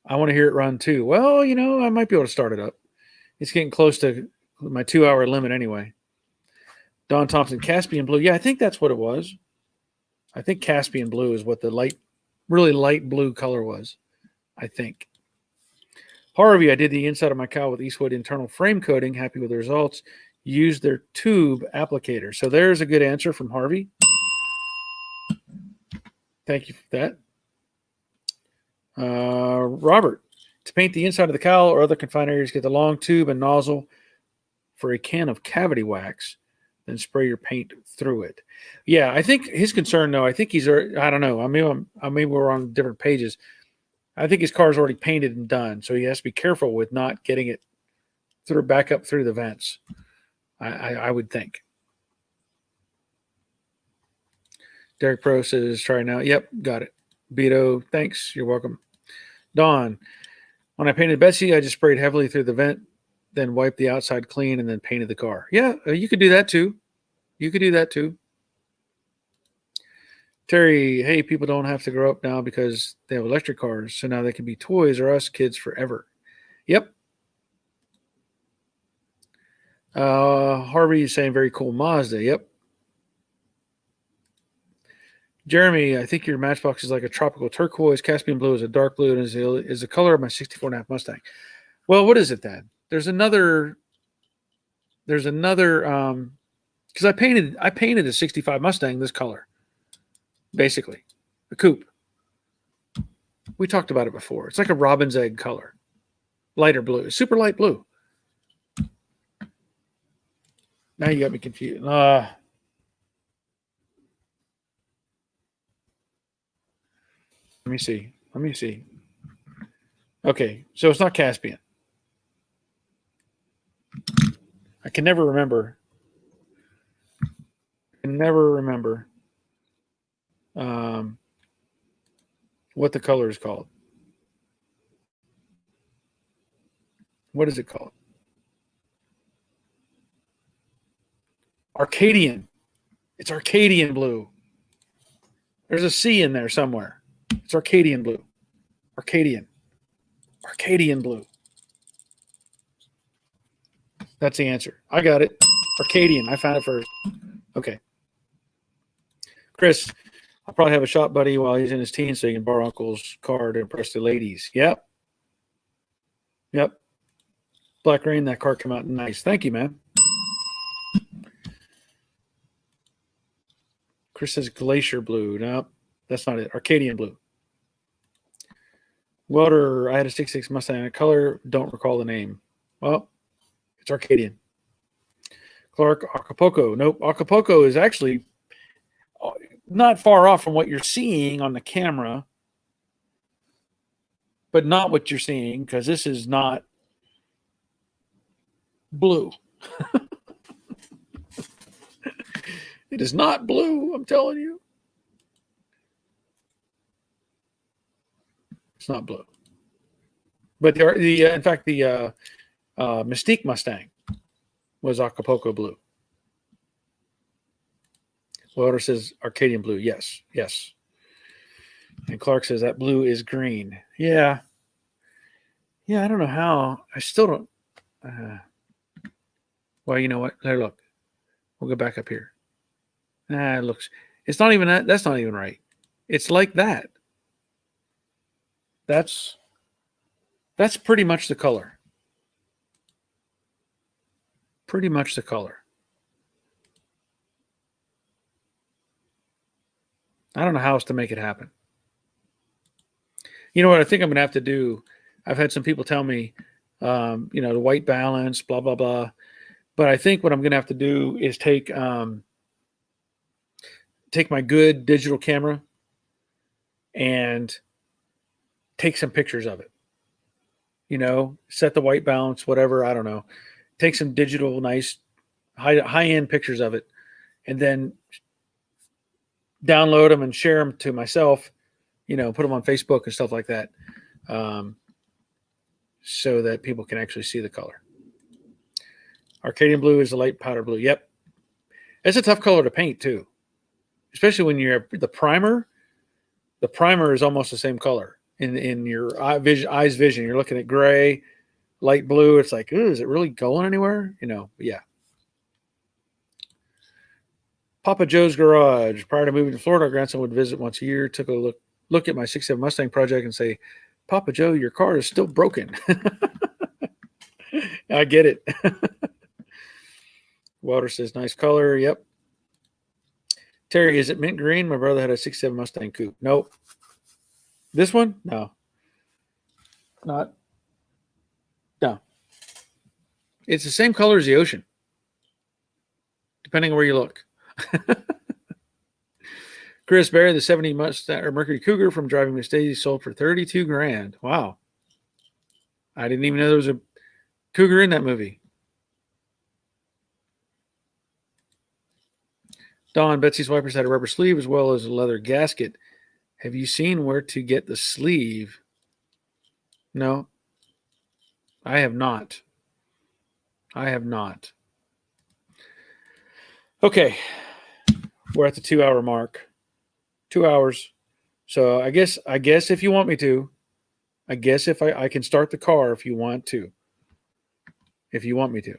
I want to hear it run too. Well, I might be able to start it up. It's getting close to my 2-hour limit anyway. Don Thompson, Caspian blue. Yeah, I think that's what it was. I think Caspian blue is what the really light blue color was, I think. Harvey, I did the inside of my cowl with Eastwood internal frame coating. Happy with the results. Used their tube applicator. So there's a good answer from Harvey. Thank you for that. Robert, to paint the inside of the cowl or other confined areas, get the long tube and nozzle for a can of cavity wax, then spray your paint through it. Yeah, I think his concern, though, I think I don't know. I mean, we're on different pages. I think his car's already painted and done, so he has to be careful with not getting it back up through the vents. I would think. Derek Pro says, try now. Yep, got it. Beto, thanks. You're welcome. Dawn, when I painted Betsy, I just sprayed heavily through the vent, then wiped the outside clean, and then painted the car. Yeah, you could do that too. Terry, hey, people don't have to grow up now because they have electric cars, so now they can be toys or us kids forever. Yep. Harvey is saying very cool Mazda. Yep. Jeremy, I think your Matchbox is like a tropical turquoise. Caspian blue is a dark blue and is the color of my 64.5 Mustang. Well, what is it then? There's another because I painted a 65 Mustang this color. basically. A coupe. We talked about it before. It's like a robin's egg color. Lighter blue. Super light blue. Now you got me confused. Let me see. Okay, so it's not Caspian. I can never remember. Um, what the color is called. What is it called? Arcadian. It's Arcadian blue. There's a C in there somewhere. It's Arcadian blue. Arcadian blue. That's the answer. I got it. Arcadian. I found it first. Okay. Chris, I'll probably have a shop buddy while he's in his teens so he can borrow Uncle's car to impress the ladies. Yep. Black Rain, that car came out nice. Thank you, man. Chris says Glacier Blue. No, that's not it. Arcadian Blue. Welder, I had a 66 Mustang. Color, don't recall the name. Well, it's Arcadian. Clark, Acapulco. Nope. Acapulco is actually not far off from what you're seeing on the camera, but not what you're seeing because this is not blue. It is not blue, I'm telling you. It's not blue. But in fact, the Mystique Mustang was Acapulco blue. Welder says Arcadian blue. Yes. And Clark says that blue is green. Yeah, I don't know how. I still don't. Well, you know what? There, look. We'll go back up here. It looks. It's not even that. That's not even right. It's like that. That's pretty much the color. Pretty much the color. I don't know how else to make it happen. You know what I think I'm going to have to do? I've had some people tell me, the white balance, blah, blah, blah. But I think what I'm going to have to do is take my good digital camera and take some pictures of it. Set the white balance, whatever, I don't know. Take some digital, nice, high-end pictures of it, and then download them and share them to myself, put them on Facebook and stuff like that, so that people can actually see the color. Arcadian blue is a light powder blue. Yep. It's a tough color to paint too, especially when you're the primer. The primer is almost the same color in your eyes vision. You're looking at gray, light blue. It's like, ooh, is it really going anywhere? Yeah. Papa Joe's Garage. Prior to moving to Florida, our grandson would visit once a year, took a look at my 67 Mustang project and say, Papa Joe, your car is still broken. I get it. Walter says, nice color. Yep. Terry, is it mint green? My brother had a 67 Mustang coupe. Nope. This one? No. Not. No. It's the same color as the ocean, depending on where you look. Chris Barry, the 70 Mustang or Mercury Cougar from Driving Miss Daisy, sold for $32,000. Wow. I didn't even know there was a Cougar in that movie. Don, Betsy's wipers had a rubber sleeve as well as a leather gasket. Have you seen where to get the sleeve? No, I have not. Okay. We're at the 2-hour mark. 2 hours. So I guess if you want me to, if I can start the car if you want to. If you want me to.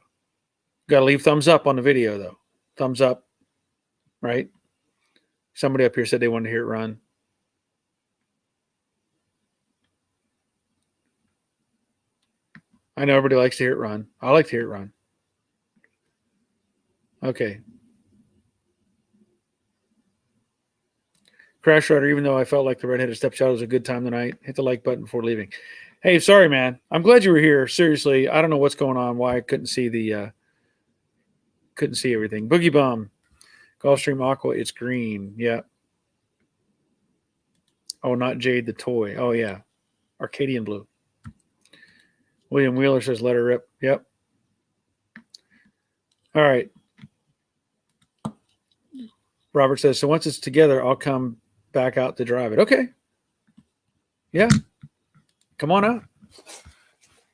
Got to leave thumbs up on the video though. Thumbs up. Right? Somebody up here said they wanted to hear it run. I know everybody likes to hear it run. I like to hear it run. Okay. Crash Rider, even though I felt like the redheaded stepchild was a good time tonight, hit the like button before leaving. Hey, sorry, man. I'm glad you were here. Seriously, I don't know what's going on. Why I couldn't see everything. Boogie Bum, Gulfstream Aqua. It's green. Yeah. Oh, not Jade the toy. Oh yeah, Arcadian blue. William Wheeler says let her rip. Yep. All right. Robert says so. Once it's together, I'll come back out to drive it. Okay. Yeah. Come on out.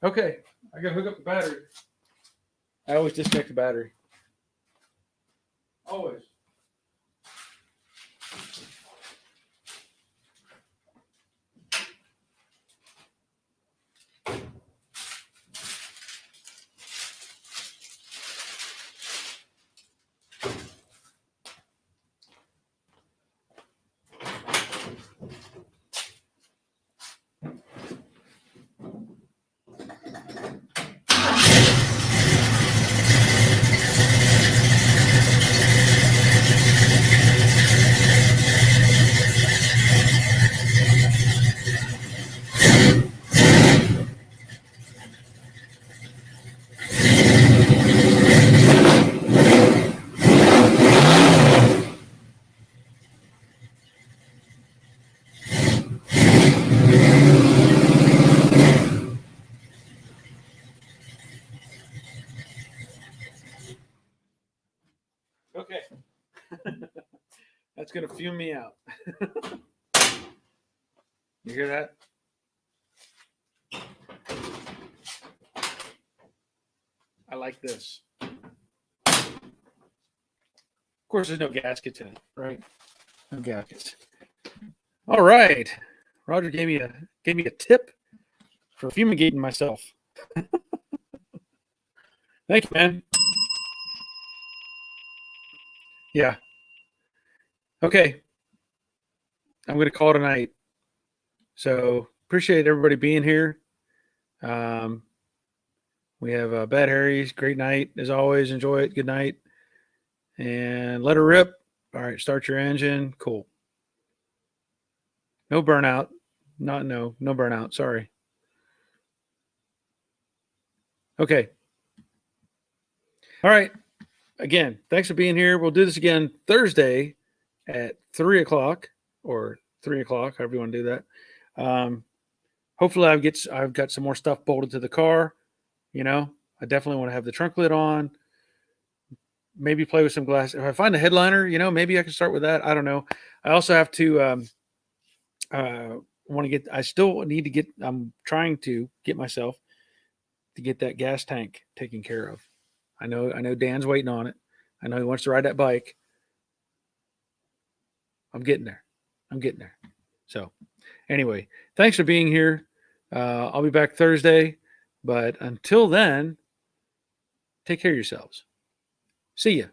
Okay. I gotta hook up the battery. I always disconnect the battery. Always. Okay. That's gonna fume me out. You hear that? I like this. Of course, there's no gaskets in it, right? No gaskets. All right. Roger gave me a tip for fumigating myself. Thank you, man. Yeah. Okay. I'm going to call it a night. So appreciate everybody being here. We have Bad Harry's. Great night as always. Enjoy it. Good night. And let her rip. All right. Start your engine. Cool. No burnout. No burnout. Sorry. Okay. All right. Again, thanks for being here. We'll do this again Thursday at 3:00 or 3:00, however you want to do that. Hopefully I've got some more stuff bolted to the car. You know, I definitely want to have the trunk lid on. Maybe play with some glass. If I find a headliner, maybe I can start with that. I don't know. I also have to I still need to I'm trying to get myself to get that gas tank taken care of. I know Dan's waiting on it. I know he wants to ride that bike. I'm getting there. So anyway, thanks for being here. I'll be back Thursday, but until then, take care of yourselves. See ya.